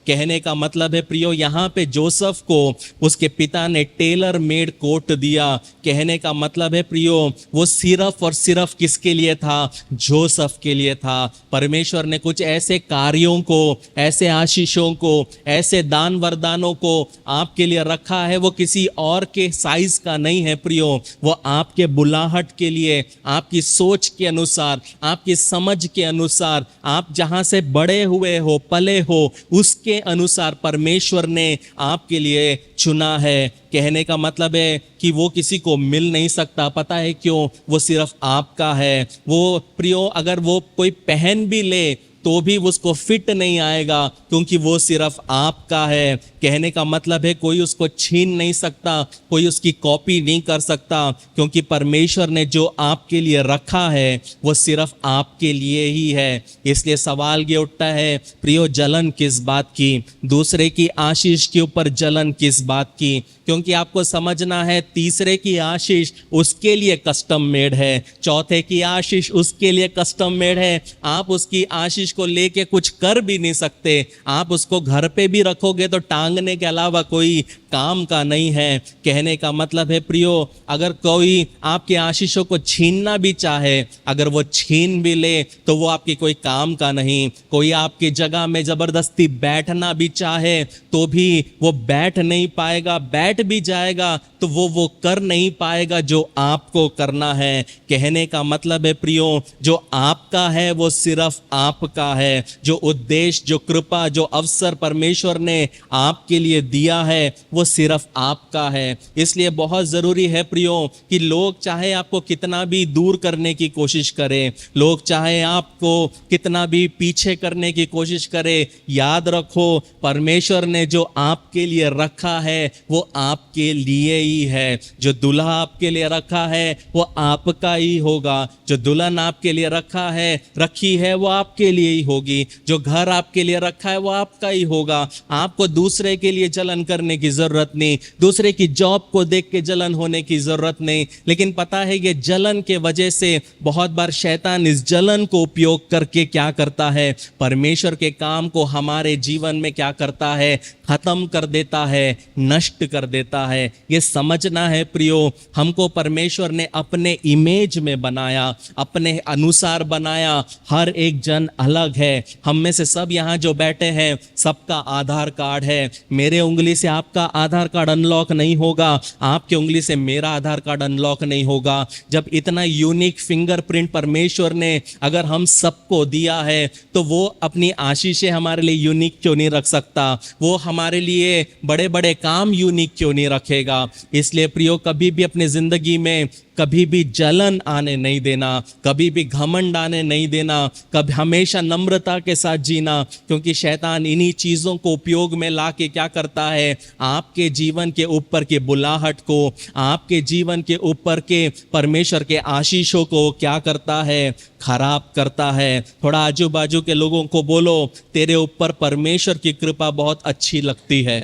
कहने का मतलब है प्रियो, यहाँ पे जोसेफ को उसके पिता ने टेलर मेड कोट दिया। कहने का मतलब है प्रियो, वो सिर्फ और सिर्फ किसके लिए था? जोसेफ के लिए था। परमेश्वर ने कुछ ऐसे कार्यों को, ऐसे आशीषों को, ऐसे दान वरदानों को आपके लिए रखा है, वो किसी और के साइज का नहीं है प्रियो। वो आपके बुलाहट के लिए, आपकी सोच के अनुसार, आपकी समझ के अनुसार, आप जहां से बड़े हुए हो, पले हो, उसके अनुसार परमेश्वर ने आपके लिए चुना है। कहने का मतलब है कि वो किसी को मिल नहीं सकता। पता है क्यों? वो सिर्फ आपका है। वो प्रियो, अगर वो कोई पहन भी ले तो भी उसको फिट नहीं आएगा, क्योंकि वो सिर्फ आपका है। कहने का मतलब है कोई उसको छीन नहीं सकता, कोई उसकी कॉपी नहीं कर सकता, क्योंकि परमेश्वर ने जो आपके लिए रखा है वो सिर्फ आपके लिए ही है। इसलिए सवाल ये उठता है प्रियो, जलन किस बात की? दूसरे की आशीष के ऊपर जलन किस बात की? क्योंकि आपको समझना है, तीसरे की आशीष उसके लिए कस्टम मेड है, चौथे की आशीष उसके लिए कस्टम मेड है। आप उसकी आशीष को लेके कुछ कर भी नहीं सकते। आप उसको घर पे भी रखोगे तो टांगने के अलावा कोई काम का नहीं है। कहने का मतलब है प्रियो, अगर कोई आपके आशीषों को छीनना भी चाहे, अगर वो छीन भी ले तो वो आपकी कोई काम का नहीं। कोई आपकी जगह में जबरदस्ती बैठना भी चाहे तो भी वो बैठ नहीं पाएगा, बैठ भी जाएगा तो वो कर नहीं पाएगा जो आपको करना है। कहने का मतलब है प्रियो, जो आपका है वो सिर्फ आपका है। जो उद्देश्य, जो कृपा, जो अवसर परमेश्वर ने आपके लिए दिया है वो सिर्फ आपका है। इसलिए बहुत जरूरी है प्रियो कि लोग चाहे आपको कितना भी दूर करने की कोशिश करें, लोग चाहे आपको कितना भी पीछे करने की कोशिश करें, याद रखो परमेश्वर ने जो आपके लिए रखा है वो आपके लिए ही है। जो दूल्हा आपके लिए रखा है वो आपका ही होगा। जो दुल्हन आपके लिए रखी है वो आपके लिए ही होगी, जो घर आपके लिए रखा है वो आपका ही होगा। आपको दूसरे के लिए जलन करने की जरूरत नहीं, दूसरे की जॉब को देख के जलन होने की जरूरत नहीं। लेकिन पता है ये जलन के वजह से बहुत बार शैतान इस जलन को उपयोग करके क्या करता है, परमेश्वर के काम को हमारे जीवन में क्या करता है, खत्म कर देता है, नष्ट कर देता है। ये समझना है प्रियो, हमको परमेश्वर ने अपने इमेज में बनाया, अपने अनुसार बनाया। हर एक जन अलग है। हम में से सब यहाँ जो बैठे हैं सबका आधार कार्ड है। मेरे उंगली से आपका आधार कार्ड अनलॉक नहीं होगा, आपके उंगली से मेरा आधार कार्ड अनलॉक नहीं होगा। जब इतना यूनिक फिंगरप्रिंट परमेश्वर ने अगर हम सबको दिया है तो वो अपनी आशीषें हमारे लिए यूनिक क्यों नहीं रख सकता? वो हमारे लिए बड़े बड़े काम यूनिक क्यों नहीं रखेगा? इसलिए प्रियो, कभी भी अपनी जिंदगी में कभी भी जलन आने नहीं देना, कभी भी घमंड आने नहीं देना, कभी हमेशा नम्रता के साथ जीना, क्योंकि शैतान इन्हीं चीज़ों को उपयोग में ला के क्या करता है, आपके जीवन के ऊपर के बुलाहट को, आपके जीवन के ऊपर के परमेश्वर के आशीषों को क्या करता है, खराब करता है। थोड़ा आजू बाजू के लोगों को बोलो, तेरे ऊपर परमेश्वर की कृपा बहुत अच्छी लगती है,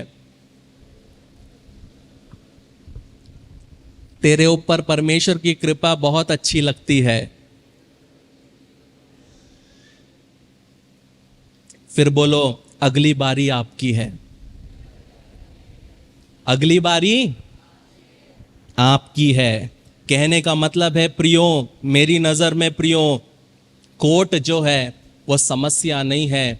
तेरे ऊपर परमेश्वर की कृपा बहुत अच्छी लगती है। फिर बोलो, अगली बारी आपकी है, अगली बारी आपकी है। कहने का मतलब है प्रियो, मेरी नजर में प्रियो, कोर्ट जो है वो समस्या नहीं है,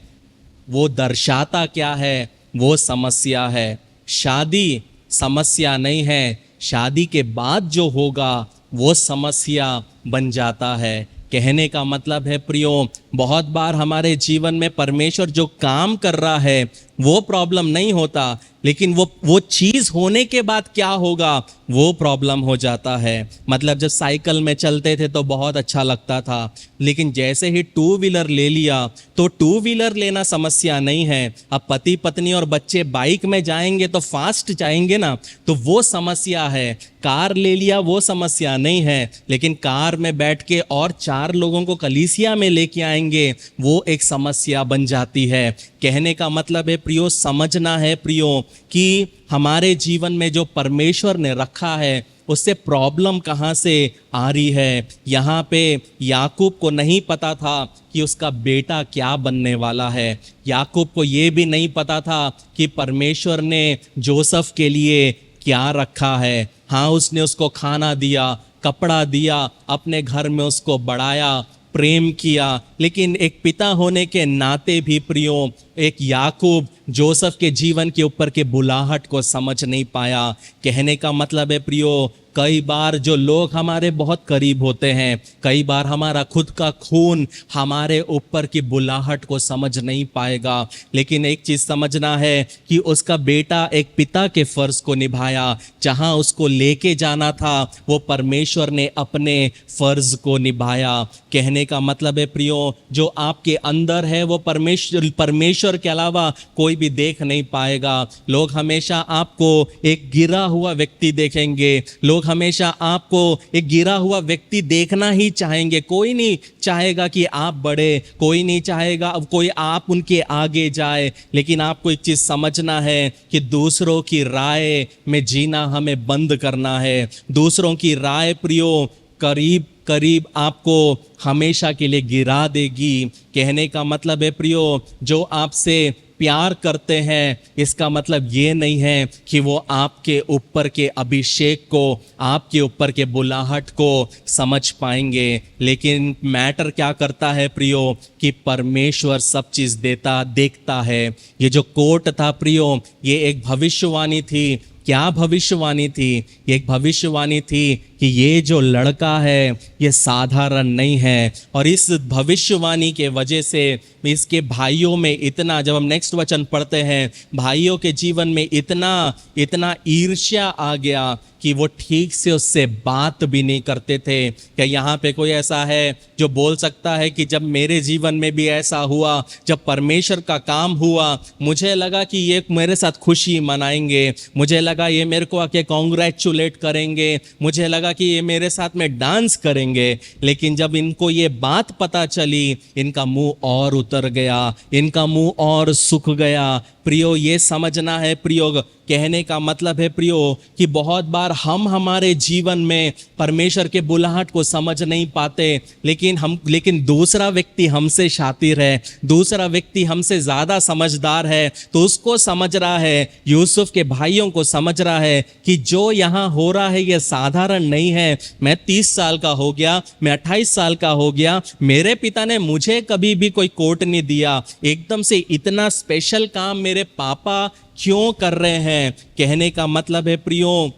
वो दर्शाता क्या है, वो समस्या है। शादी समस्या नहीं है, शादी के बाद जो होगा वो समस्या बन जाता है। कहने का मतलब है प्रियो, बहुत बार हमारे जीवन में परमेश्वर जो काम कर रहा है वो प्रॉब्लम नहीं होता, लेकिन वो चीज होने के बाद क्या होगा वो प्रॉब्लम हो जाता है। मतलब जब साइकिल में चलते थे तो बहुत अच्छा लगता था, लेकिन जैसे ही टू व्हीलर ले लिया तो टू व्हीलर लेना समस्या नहीं है। अब पति पत्नी और बच्चे बाइक में जाएंगे तो फास्ट जाएंगे ना, तो वो समस्या है। कार ले लिया वो समस्या नहीं है, लेकिन कार में बैठ के और 4 लोगों को कलीसिया में लेके आएंगे वो एक समस्या बन जाती है। कहने का मतलब है प्रियो, समझना है प्रियो कि हमारे जीवन में जो परमेश्वर ने रखा है उससे प्रॉब्लम कहाँ से आ रही है। यहाँ पे याकूब को नहीं पता था कि उसका बेटा क्या बनने वाला है। याकूब को ये भी नहीं पता था कि परमेश्वर ने जोसेफ के लिए क्या रखा है। हाँ, उसने उसको खाना दिया, कपड़ा दिया, अपने घर में उसको बढ़ाया, प्रेम किया, लेकिन एक पिता होने के नाते भी प्रियो, एक याकूब जोसेफ के जीवन के ऊपर के बुलाहट को समझ नहीं पाया। कहने का मतलब है प्रियो, कई बार जो लोग हमारे बहुत करीब होते हैं, कई बार हमारा खुद का खून हमारे ऊपर की बुलाहट को समझ नहीं पाएगा, लेकिन एक चीज समझना है कि उसका बेटा एक पिता के फर्ज को निभाया। जहां उसको लेके जाना था वो परमेश्वर ने अपने फर्ज को निभाया। कहने का मतलब है प्रियो, जो आपके अंदर है वो परमेश्वर के अलावा कोई भी देख नहीं पाएगा। लोग हमेशा आपको एक गिरा हुआ व्यक्ति देखेंगे, लोग हमेशा आपको एक गिरा हुआ व्यक्ति देखना ही चाहेंगे। कोई नहीं चाहेगा कि आप बढ़े, कोई नहीं चाहेगा अब कोई आप उनके आगे जाए। लेकिन आपको एक चीज समझना है कि दूसरों की राय में जीना हमें बंद करना है। दूसरों की राय प्रियो करीब करीब आपको हमेशा के लिए गिरा देगी। कहने का मतलब है प्रियो, जो आपसे प्यार करते हैं इसका मतलब ये नहीं है कि वो आपके ऊपर के अभिषेक को, आपके ऊपर के बुलाहट को समझ पाएंगे। लेकिन मैटर क्या करता है प्रियो कि परमेश्वर सब चीज देखता है। ये जो कोट था प्रियो, ये एक भविष्यवाणी थी। क्या भविष्यवाणी थी? ये एक भविष्यवाणी थी कि ये जो लड़का है ये साधारण नहीं है। और इस भविष्यवाणी के वजह से इसके भाइयों में इतना, जब हम नेक्स्ट वचन पढ़ते हैं, भाइयों के जीवन में इतना ईर्ष्या आ गया कि वो ठीक से उससे बात भी नहीं करते थे। क्या यहाँ पे कोई ऐसा है जो बोल सकता है कि जब मेरे जीवन में भी ऐसा हुआ, जब परमेश्वर का काम हुआ, मुझे लगा कि ये मेरे साथ खुशी मनाएंगे, मुझे लगा ये मेरे को आके कॉन्ग्रेचुलेट करेंगे, मुझे लगा लगा कि ये मेरे साथ में डांस करेंगे, लेकिन जब इनको ये बात पता चली, इनका मुंह और उतर गया, इनका मुंह और सूख गया। प्रियो, ये समझना है प्रियो, कहने का मतलब है प्रियो कि बहुत बार हम हमारे जीवन में परमेश्वर के बुलाहट को समझ नहीं पाते, लेकिन दूसरा व्यक्ति हमसे शातिर है, दूसरा व्यक्ति हमसे ज्यादा समझदार है, तो उसको समझ रहा है, यूसुफ के भाइयों को समझ रहा है कि जो यहाँ हो रहा है ये साधारण नहीं है। मैं 30 साल का हो गया, मैं 28 साल का हो गया, मेरे पिता ने मुझे कभी भी कोई कोट नहीं दिया, एकदम से इतना स्पेशल काम मेरे पापा क्यों कर रहे हैं। कहने का मतलब है प्रियो,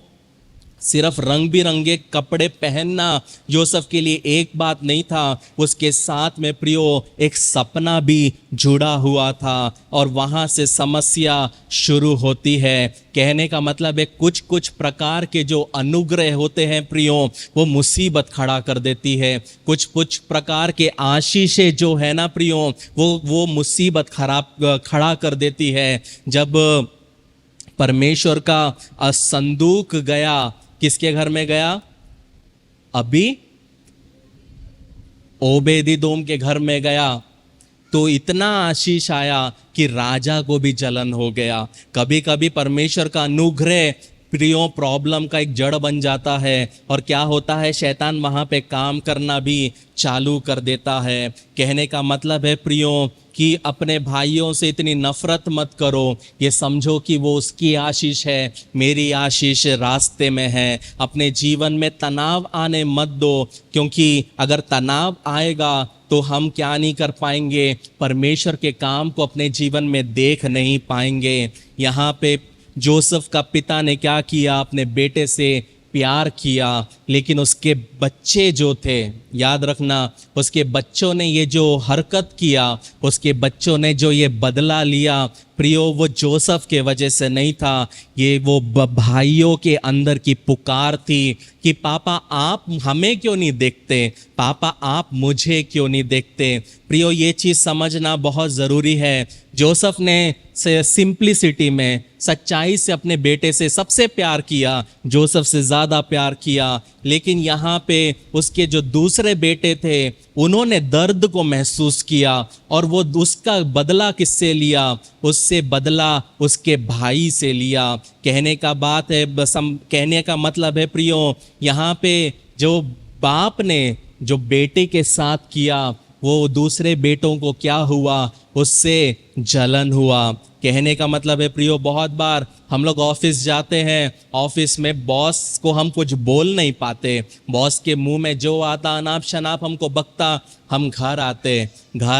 सिर्फ रंग बिरंगे कपड़े पहनना यूसुफ के लिए एक बात नहीं था, उसके साथ में प्रियो एक सपना भी जुड़ा हुआ था, और वहां से समस्या शुरू होती है। कहने का मतलब है कुछ कुछ प्रकार के जो अनुग्रह होते हैं प्रियो, वो मुसीबत खड़ा कर देती है। कुछ कुछ प्रकार के आशीषें जो है ना प्रियो, वो मुसीबत खड़ा कर देती है। जब परमेश्वर का संदूक गया, किसके घर में गया? अभी ओबेदिदोम के घर में गया, तो इतना आशीष आया कि राजा को भी जलन हो गया। कभी कभी परमेश्वर का अनुग्रह प्रियो प्रॉब्लम का एक जड़ बन जाता है, और क्या होता है, शैतान वहां पे काम करना भी चालू कर देता है। कहने का मतलब है प्रियो कि अपने भाइयों से इतनी नफरत मत करो, ये समझो कि वो उसकी आशीष है, मेरी आशीष रास्ते में है। अपने जीवन में तनाव आने मत दो, क्योंकि अगर तनाव आएगा तो हम क्या नहीं कर पाएंगे, परमेश्वर के काम को अपने जीवन में देख नहीं पाएंगे। यहाँ पे जोसेफ का पिता ने क्या किया, अपने बेटे से प्यार किया, लेकिन उसके बच्चे जो थे, याद रखना, उसके बच्चों ने ये जो हरकत किया, उसके बच्चों ने जो ये बदला लिया प्रियो, वो जोसेफ के वजह से नहीं था, ये वो भाइयों के अंदर की पुकार थी कि पापा आप हमें क्यों नहीं देखते, पापा आप मुझे क्यों नहीं देखते। प्रियो, ये चीज़ समझना बहुत ज़रूरी है। जोसेफ ने सिंप्लिसिटी में, सच्चाई से अपने बेटे से सबसे प्यार किया, जोसेफ से ज़्यादा प्यार किया, लेकिन यहाँ पे उसके जो दूसरे बेटे थे उन्होंने दर्द को महसूस किया, और वो उसका बदला किससे लिया? उससे बदला उसके भाई से लिया। कहने का बात है, कहने का मतलब है प्रियो, यहाँ पे जो बाप ने जो बेटे के साथ किया, वो दूसरे बेटों को क्या हुआ? उससे जलन हुआ। कहने का मतलब है प्रियो, बहुत बार हम लोग ऑफिस जाते हैं, ऑफिस में बॉस को हम कुछ बोल नहीं पाते, बॉस के मुंह में जो आता अनाप शनाप हमको बकता, हम घर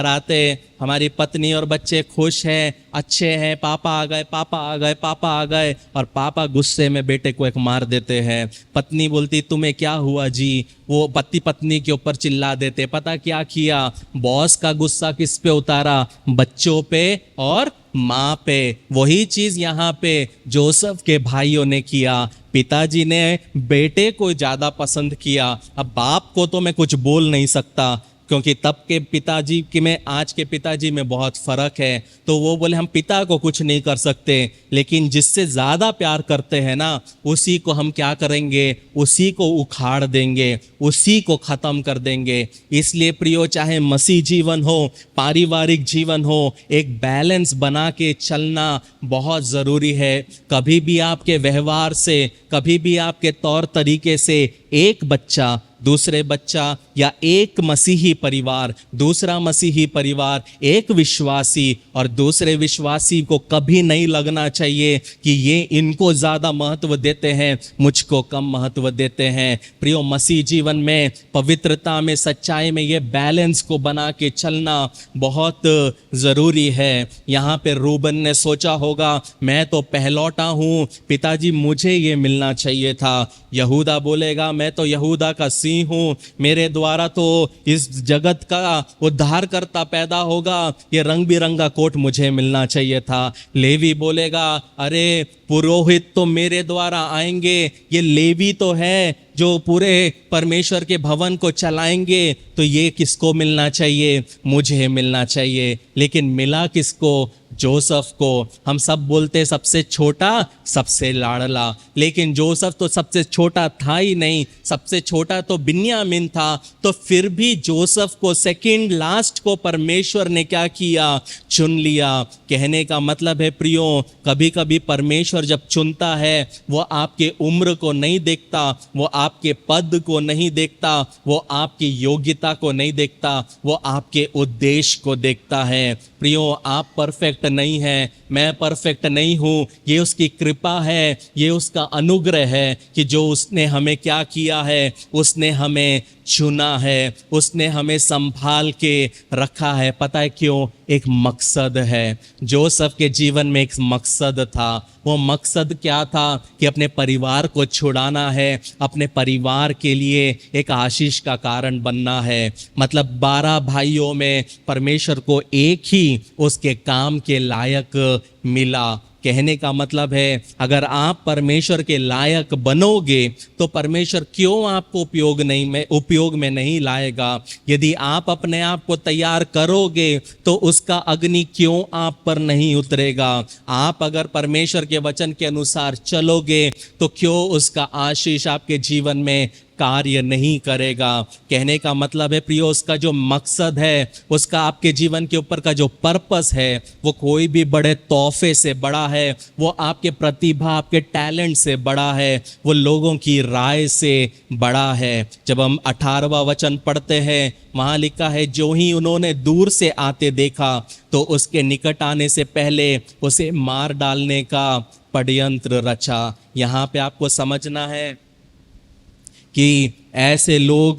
आते हमारी पत्नी और बच्चे खुश हैं, अच्छे हैं, पापा आ गए, पापा आ गए, पापा आ गए, और पापा गुस्से में बेटे को एक मार देते हैं। पत्नी बोलती तुम्हें क्या हुआ जी, वो पति पत्नी के ऊपर चिल्ला देते। पता क्या किया? बॉस का गुस्सा किस पे उतारा? बच्चों पे और माँ पे। वही चीज यहाँ पे जोसेफ के भाइयों ने किया। पिताजी ने बेटे को ज्यादा पसंद किया। अब बाप को तो मैं कुछ बोल नहीं सकता, क्योंकि तब के पिताजी की में आज के पिताजी में बहुत फर्क है, तो वो बोले हम पिता को कुछ नहीं कर सकते, लेकिन जिससे ज़्यादा प्यार करते हैं ना, उसी को हम क्या करेंगे? उसी को उखाड़ देंगे, उसी को ख़त्म कर देंगे। इसलिए प्रियो, चाहे मसीह जीवन हो, पारिवारिक जीवन हो, एक बैलेंस बना के चलना बहुत ज़रूरी है। कभी भी आपके व्यवहार से, कभी भी आपके तौर तरीके से एक बच्चा दूसरे बच्चा, या एक मसीही परिवार दूसरा मसीही परिवार, एक विश्वासी और दूसरे विश्वासी को कभी नहीं लगना चाहिए कि ये इनको ज़्यादा महत्व देते हैं, मुझको कम महत्व देते हैं। प्रियो, मसीह जीवन में, पवित्रता में, सच्चाई में ये बैलेंस को बना के चलना बहुत ज़रूरी है। यहाँ पे रूबन ने सोचा होगा मैं तो पहलौटा हूँ, पिताजी मुझे ये मिलना चाहिए था। यहूदा बोलेगा मैं तो यहूदा का सिंह हूँ, मेरे द्वारा तो इस जगत का उद्धारकर्ता पैदा होगा, ये रंग बिरंगा कोट मुझे मिलना चाहिए था। लेवी बोलेगा अरे पुरोहित तो मेरे द्वारा आएंगे, ये लेवी तो है जो पूरे परमेश्वर के भवन को चलाएंगे, तो ये किसको मिलना चाहिए? मुझे मिलना चाहिए। लेकिन मिला किसको? जोसेफ को हम सब बोलते सबसे छोटा सबसे लाडला, लेकिन जोसेफ तो सबसे छोटा था ही नहीं, सबसे छोटा तो बिन्यामीन था। तो फिर भी जोसेफ को सेकंड लास्ट को परमेश्वर ने क्या किया, चुन लिया। कहने का मतलब है प्रियो, कभी कभी परमेश्वर जब चुनता है वो आपके उम्र को नहीं देखता, वो आपके पद को नहीं देखता, वो आपकी योग्यता को नहीं देखता, वो आपके उद्देश्य को देखता है। प्रियो, आप परफेक्ट नहीं हैं, मैं परफेक्ट नहीं हूँ, ये उसकी कृपा है, ये उसका अनुग्रह है कि जो उसने हमें क्या किया है, उसने हमें चुना है, उसने हमें संभाल के रखा है। पता है क्यों? एक मकसद है। जोसेफ के जीवन में एक मकसद था। वो मकसद क्या था? कि अपने परिवार को छुड़ाना है, अपने परिवार के लिए एक आशीष का कारण बनना है। मतलब 12 भाइयों में परमेश्वर को एक ही उसके काम के लायक मिला। कहने का मतलब है, अगर आप परमेश्वर के लायक बनोगे तो परमेश्वर क्यों आपको उपयोग में नहीं लाएगा। यदि आप अपने आप को तैयार करोगे तो उसका अग्नि क्यों आप पर नहीं उतरेगा। आप अगर परमेश्वर के वचन के अनुसार चलोगे तो क्यों उसका आशीष आपके जीवन में कार्य नहीं करेगा। कहने का मतलब है प्रियो, उसका जो मकसद है, उसका आपके जीवन के ऊपर का जो पर्पस है, वो कोई भी बड़े तोहफे से बड़ा है, वो आपके प्रतिभा, आपके टैलेंट से बड़ा है, वो लोगों की राय से बड़ा है। जब हम 18वां वचन पढ़ते हैं, वहाँ लिखा है, जो ही उन्होंने दूर से आते देखा तो उसके निकट आने से पहले उसे मार डालने का षड्यंत्र रचा। यहाँ पे आपको समझना है कि ऐसे लोग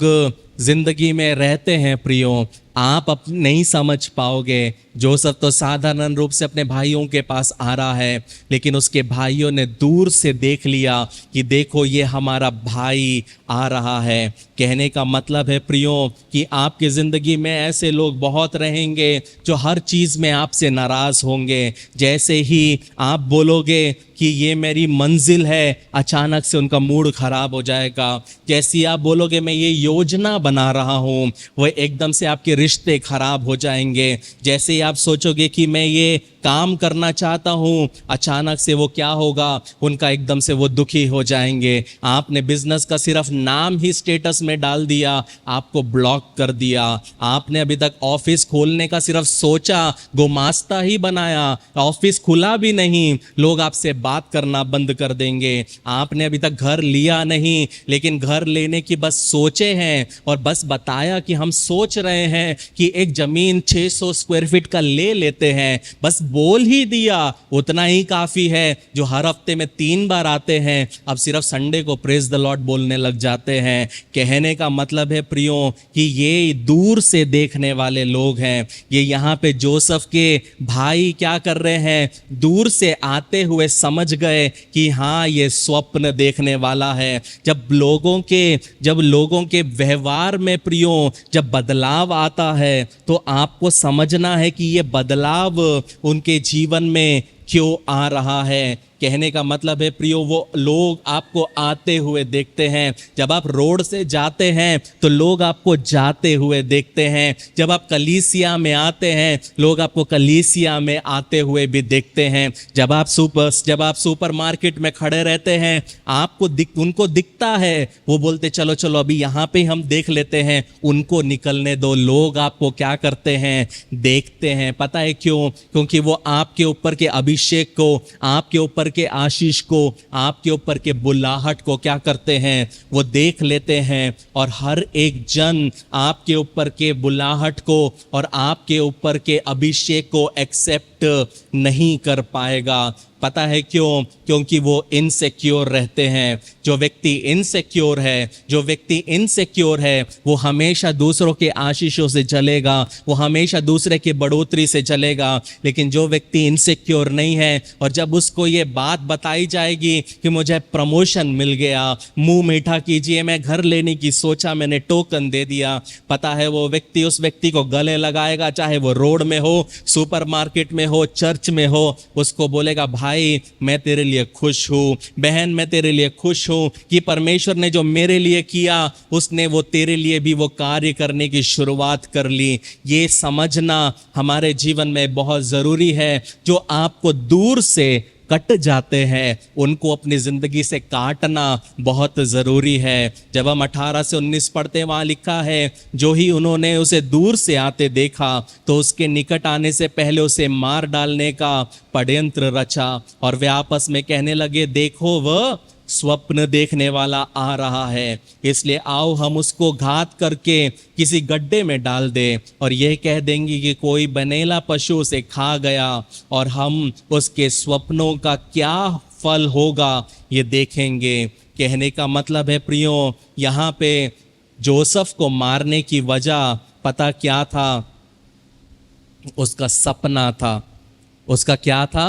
जिंदगी में रहते हैं प्रियो, आप नहीं समझ पाओगे। जोसेफ तो साधारण रूप से अपने भाइयों के पास आ रहा है, लेकिन उसके भाइयों ने दूर से देख लिया कि देखो ये हमारा भाई आ रहा है। कहने का मतलब है प्रियो कि आपकी ज़िंदगी में ऐसे लोग बहुत रहेंगे जो हर चीज़ में आपसे नाराज़ होंगे। जैसे ही आप बोलोगे कि ये मेरी मंजिल है, अचानक से उनका मूड खराब हो जाएगा। जैसे आप बोलोगे मैं ये योजना बना रहा हूँ, वो एकदम से आपके रिश्ते खराब हो जाएंगे। जैसे आप सोचोगे कि मैं ये काम करना चाहता हूँ, अचानक से वो क्या होगा, उनका एकदम से वो दुखी हो जाएंगे। आपने बिजनेस का सिर्फ नाम ही स्टेटस में डाल दिया, आपको ब्लॉक कर दिया। आपने अभी तक ऑफिस खोलने का सिर्फ सोचा, गुमास्ता ही बनाया, ऑफिस खुला भी नहीं, लोग आपसे बात करना बंद कर देंगे। आपने अभी तक घर लिया नहीं, लेकिन घर लेने की बस सोचे हैं और बस बताया कि हम सोच रहे हैं कि एक जमीन 600 स्क्वायर फीट का ले लेते हैं, बस बोल ही दिया, उतना ही काफी है। जो हर हफ्ते में 3 बार आते हैं, अब सिर्फ संडे को प्रेज द लॉर्ड बोलने लग जाते हैं। कहने का मतलब है प्रियो कि ये दूर से देखने वाले लोग हैं। ये यहाँ पे जोसेफ के भाई क्या कर रहे हैं, दूर से आते हुए समझ गए कि हाँ ये स्वप्न देखने वाला है। जब लोगों के व्यवहार में प्रियो जब बदलाव आता है तो आपको समझना है कि ये बदलाव उनके जीवन में क्यों आ रहा है। कहने का मतलब है प्रियो, वो लोग आपको आते हुए देखते हैं। जब आप रोड से जाते हैं तो लोग आपको जाते हुए देखते हैं। जब आप कलीसिया में आते हैं, लोग आपको कलीसिया में आते हुए भी देखते हैं। जब आप सुपर मार्केट में खड़े रहते हैं, उनको दिखता है, वो बोलते चलो चलो अभी यहाँ पे हम देख लेते हैं, उनको निकलने दो। लोग आपको क्या करते हैं, देखते हैं। पता है क्यों? क्योंकि वो आपके ऊपर के अभिषेक को, आपके ऊपर के आशीष को, आपके ऊपर के बुलाहट को क्या करते हैं, वो देख लेते हैं। और हर एक जन आपके ऊपर के बुलाहट को और आपके ऊपर के अभिषेक को एक्सेप्ट नहीं कर पाएगा। पता है क्यों? क्योंकि वो इनसिक्योर रहते हैं। जो व्यक्ति इनसिक्योर है वो हमेशा दूसरों के आशीषों से चलेगा, वो हमेशा दूसरे की बढ़ोतरी से चलेगा। लेकिन जो व्यक्ति इनसिक्योर नहीं है और जब उसको ये बात बताई जाएगी कि मुझे प्रमोशन मिल गया, मुंह मीठा कीजिए, मैं घर लेने की सोचा, मैंने टोकन दे दिया, पता है वो व्यक्ति उस व्यक्ति को गले लगाएगा, चाहे वो रोड में हो, सुपरमार्केट में हो, चर्च में हो, उसको बोलेगा भाई मैं तेरे लिए खुश हूँ, बहन मैं तेरे लिए खुश हूँ कि परमेश्वर ने जो मेरे लिए किया उसने वो तेरे लिए भी वो कार्य करने की शुरुआत कर ली। ये समझना हमारे जीवन में बहुत ज़रूरी है। जो आपको दूर से कट जाते हैं उनको अपनी ज़िंदगी से काटना बहुत ज़रूरी है। जब हम 18 से 19 पढ़ते हैं, वहाँ लिखा है जो ही उन्होंने उसे दूर से आते देखा तो उसके निकट आने से पहले उसे मार डालने का षड्यंत्र रचा और वे आपस में कहने लगे देखो वह स्वप्न देखने वाला आ रहा है, इसलिए आओ हम उसको घात करके किसी गड्ढे में डाल दे और यह कह देंगे कि कोई बनेला पशु उसे खा गया और हम उसके स्वप्नों का क्या फल होगा ये देखेंगे। कहने का मतलब है प्रियो, यहाँ पे जोसेफ को मारने की वजह पता क्या था? उसका सपना था। उसका क्या था?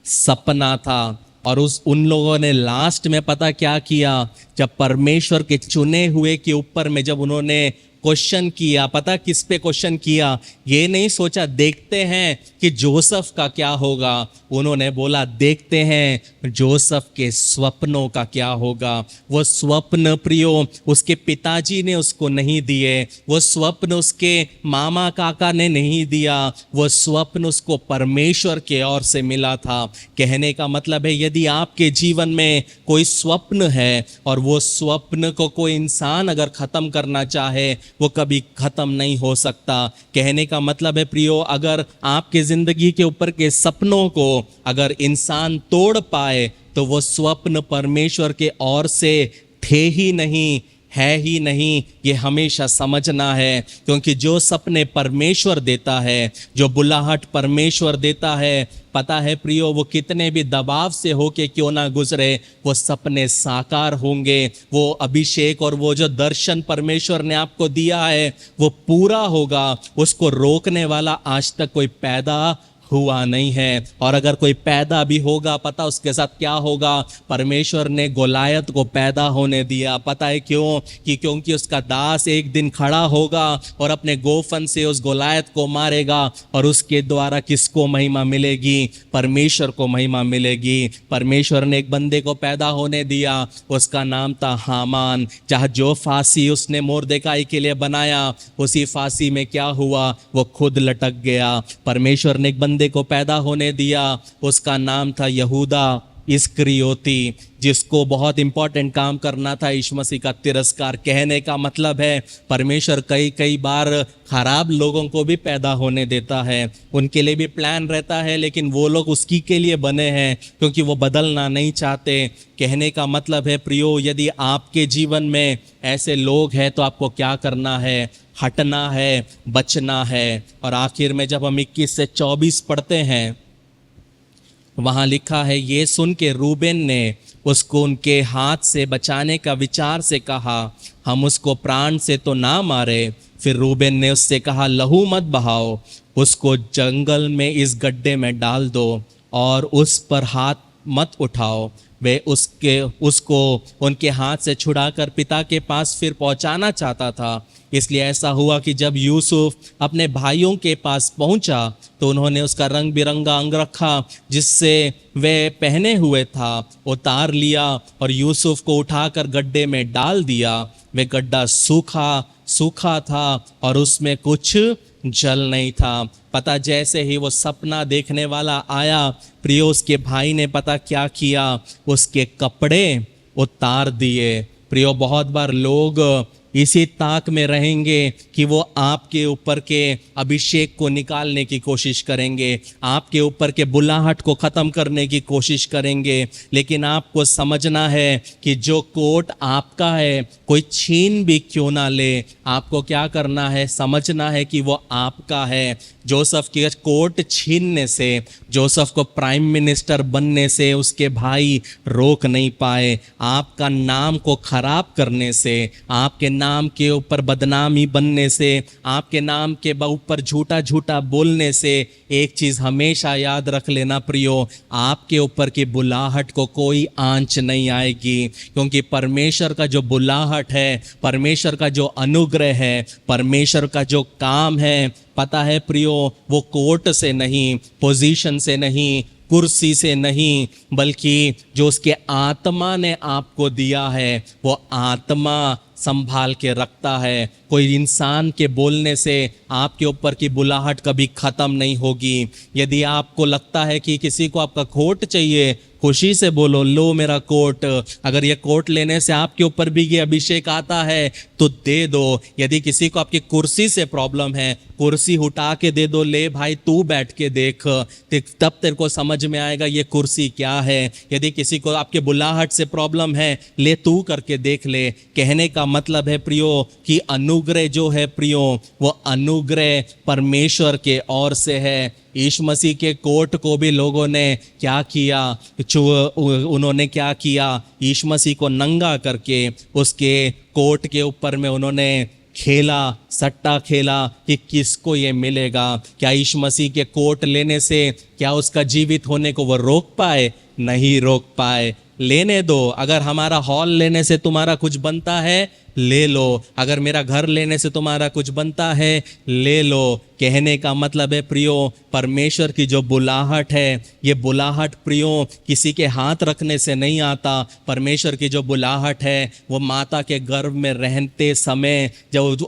सपना था। और उन लोगों ने लास्ट में पता क्या किया? जब परमेश्वर के चुने हुए के ऊपर में जब उन्होंने क्वेश्चन किया, पता किस पे क्वेश्चन किया? ये नहीं सोचा देखते हैं कि जोसेफ का क्या होगा, उन्होंने बोला देखते हैं जोसेफ के स्वप्नों का क्या होगा। वो स्वप्न प्रियो उसके पिताजी ने उसको नहीं दिए, वो स्वप्न उसके मामा काका ने नहीं दिया, वो स्वप्न उसको परमेश्वर के ओर से मिला था। कहने का मतलब है यदि आपके जीवन में कोई स्वप्न है और वो स्वप्न को कोई इंसान अगर खत्म करना चाहे वो कभी खत्म नहीं हो सकता। कहने का मतलब है प्रियो, अगर आपके जिंदगी के ऊपर के सपनों को अगर इंसान तोड़ पाए तो वो स्वप्न परमेश्वर के ओर से थे ही नहीं, है ही नहीं। ये हमेशा समझना है, क्योंकि जो सपने परमेश्वर देता है, जो बुलाहट परमेश्वर देता है, पता है प्रियो वो कितने भी दबाव से होके क्यों ना गुजरे वो सपने साकार होंगे। वो अभिषेक और वो जो दर्शन परमेश्वर ने आपको दिया है वो पूरा होगा। उसको रोकने वाला आज तक कोई पैदा हुआ नहीं है, और अगर कोई पैदा भी होगा पता उसके साथ क्या होगा? परमेश्वर ने गोलायत को पैदा होने दिया। पता है क्यों? कि क्योंकि उसका दास एक दिन खड़ा होगा और अपने गोफन से उस गोलायत को मारेगा और उसके द्वारा किसको महिमा मिलेगी? परमेश्वर को महिमा मिलेगी। परमेश्वर ने एक बंदे को पैदा होने दिया, उसका नाम था हामान। चाहे जो फांसी उसने मोर्देकाई के लिए बनाया उसी फांसी में क्या हुआ? वो खुद लटक गया। परमेश्वर ने एक को पैदा होने दिया, उसका नाम था यहूदा इस्करियोती, जिसको बहुत इंपॉर्टेंट काम करना था यीशु मसीह का तिरस्कार। कहने का मतलब है परमेश्वर कई बार खराब लोगों को भी पैदा होने देता है, उनके लिए भी प्लान रहता है, लेकिन वो लोग उसकी के लिए बने हैं क्योंकि वो बदलना नहीं चाहते। कहने का मतलब है प्रियो, यदि आपके जीवन में ऐसे लोग हैं तो आपको क्या करना है? हटना है, बचना है। और आखिर में जब हम 21 से 24 पढ़ते हैं, वहाँ लिखा है ये सुन के रूबेन ने उसको उनके हाथ से बचाने का विचार से कहा, हम उसको प्राण से तो ना मारे। फिर रूबेन ने उससे कहा लहू मत बहाओ, उसको जंगल में इस गड्ढे में डाल दो और उस पर हाथ मत उठाओ। वे उसको उनके हाथ से छुड़ाकर पिता के पास फिर पहुंचाना चाहता था। इसलिए ऐसा हुआ कि जब यूसुफ अपने भाइयों के पास पहुंचा तो उन्होंने उसका रंग बिरंगा अंगरखा जिससे वे पहने हुए था उतार लिया और यूसुफ को उठाकर गड्ढे में डाल दिया। वे गड्ढा सूखा था और उसमें कुछ जल नहीं था। पता जैसे ही वो सपना देखने वाला आया प्रियो, उसके भाई ने पता क्या किया? उसके कपड़े उतार दिए। प्रियो, बहुत बार लोग इसी ताक में रहेंगे कि वो आपके ऊपर के अभिषेक को निकालने की कोशिश करेंगे, आपके ऊपर के बुलाहट को ख़त्म करने की कोशिश करेंगे। लेकिन आपको समझना है कि जो कोट आपका है कोई छीन भी क्यों ना ले, आपको क्या करना है? समझना है कि वो आपका है। जोसेफ के कोट छीनने से, जोसेफ को प्राइम मिनिस्टर बनने से उसके भाई रोक नहीं पाए। आपका नाम को खराब करने से, आपके नाम के ऊपर बदनामी बनने से, आपके नाम के ऊपर झूठा झूठा बोलने से, एक चीज़ हमेशा याद रख लेना प्रियो, आपके ऊपर की बुलाहट को कोई आंच नहीं आएगी। क्योंकि परमेश्वर का जो बुलाहट है, परमेश्वर का जो अनुग्रह है, परमेश्वर का जो काम है, पता है प्रियो, वो कोर्ट से नहीं, पोजीशन से नहीं, कुर्सी से नहीं, बल्कि जो उसके आत्मा ने आपको दिया है, वो आत्मा संभाल के रखता है। कोई इंसान के बोलने से आपके ऊपर की बुलाहट कभी ख़त्म नहीं होगी। यदि आपको लगता है कि किसी को आपका कोट चाहिए, खुशी से बोलो, लो मेरा कोट। अगर ये कोट लेने से आपके ऊपर भी ये अभिषेक आता है तो दे दो। यदि किसी को आपकी कुर्सी से प्रॉब्लम है, कुर्सी उठा के दे दो, ले भाई तू बैठ के देख, तब तेरे को समझ में आएगा ये कुर्सी क्या है। यदि किसी को आपके बुलाहट से प्रॉब्लम है, ले तू करके देख ले। कहने का मतलब है प्रियो कि अनुग्रह जो है प्रियो, वो अनुग्रह परमेश्वर के ओर से है। यीशु मसीह के कोट को भी लोगों ने क्या किया, उन्होंने क्या किया, यीशु मसीह को नंगा करके उसके कोट के ऊपर में उन्होंने खेला, सट्टा खेला कि किसको ये मिलेगा। क्या यीशु मसीह के कोट लेने से क्या उसका जीवित होने को वो रोक पाए? नहीं रोक पाए। लेने दो। अगर हमारा हॉल लेने से तुम्हारा कुछ बनता है, ले लो। अगर मेरा घर लेने से तुम्हारा कुछ बनता है, ले लो। कहने का मतलब है प्रियो, परमेश्वर की जो बुलाहट है, ये बुलाहट प्रियो किसी के हाथ रखने से नहीं आता। परमेश्वर की जो बुलाहट है वो माता के गर्भ में रहते समय जब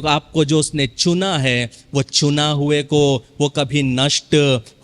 आपको जो उसने चुना है, वो चुना हुए को वो कभी नष्ट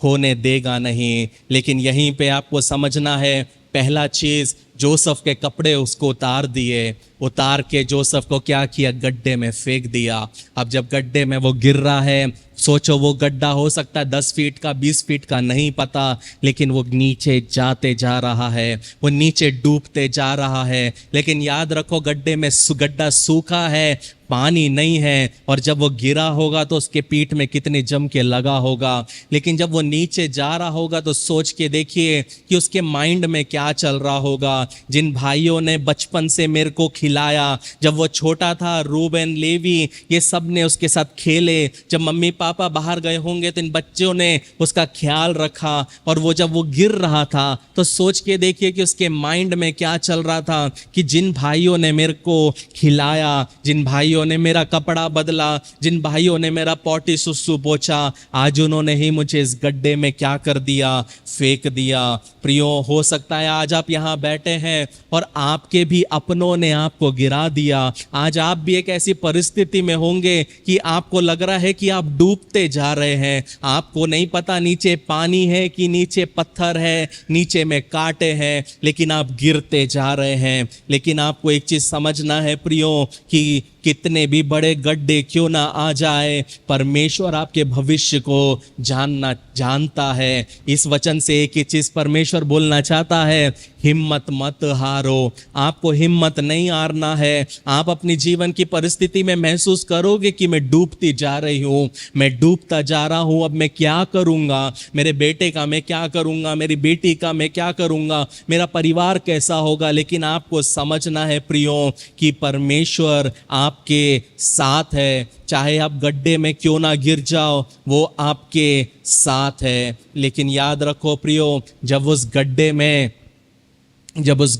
होने देगा नहीं। लेकिन यहीं पे आपको समझना है, पहला चीज़, जोसेफ के कपड़े उसको उतार दिए, उतार के जोसेफ को क्या किया, गड्ढे में फेंक दिया। अब जब गड्ढे में वो गिर रहा है, सोचो वो गड्ढा हो सकता है 10 फीट का, 20 फीट का, नहीं पता, लेकिन वो नीचे जाते जा रहा है, वो नीचे डूबते जा रहा है। लेकिन याद रखो, गड्ढे में गड्ढा सूखा है, पानी नहीं है, और जब वो गिरा होगा तो उसके पीठ में कितने जम के लगा होगा। लेकिन जब वो नीचे जा रहा होगा तो सोच के देखिए कि उसके माइंड में क्या चल रहा होगा। जिन भाइयों ने बचपन से मेरे को खिलाया, जब वो छोटा था, रूबेन, लेवी, ये सब ने उसके साथ खेले। जब मम्मी पापा बाहर गए होंगे तो इन बच्चों ने उसका ख्याल रखा, और वो जब वो गिर रहा था तो सोच के देखिए कि उसके माइंड में क्या चल रहा था कि जिन भाइयों ने मेरे को खिलाया, जिन भाइयों ने मेरा कपड़ा बदला, जिन भाइयों ने मेरा पॉटी सुसु पोछा, आज उन्होंने ही मुझे इस गड्ढे में क्या कर दिया, फेंक दिया। प्रियो, हो सकता है आज आप यहाँ बैठे हैं और आपके भी अपनों ने आपको गिरा दिया। आज आप भी एक ऐसी परिस्थिति में होंगे कि आपको लग रहा है कि आप डूबते जा रहे हैं। आपको नहीं पता नीचे पानी है कि नीचे पत्थर है, नीचे में कांटे हैं, लेकिन आप गिरते जा रहे हैं। लेकिन आपको एक चीज समझना है प्रियो कि कितने भी बड़े गड्ढे क्यों ना आ जाए, परमेश्वर आपके भविष्य को जानता है। इस वचन से एक ही चीज परमेश्वर बोलना चाहता है, हिम्मत मत हारो। आपको हिम्मत नहीं हारना है। आप अपनी जीवन की परिस्थिति में महसूस करोगे कि मैं डूबती जा रही हूँ, मैं डूबता जा रहा हूँ, अब मैं क्या करूँगा, मेरे बेटे का मैं क्या करूँगा, मेरी बेटी का मैं क्या करूँगा, मेरा परिवार कैसा होगा। लेकिन आपको समझना है प्रियो कि परमेश्वर आपके साथ है। चाहे आप गड्ढे में क्यों ना गिर जाओ, वो आपके साथ है। लेकिन याद रखो प्रियो, जब उस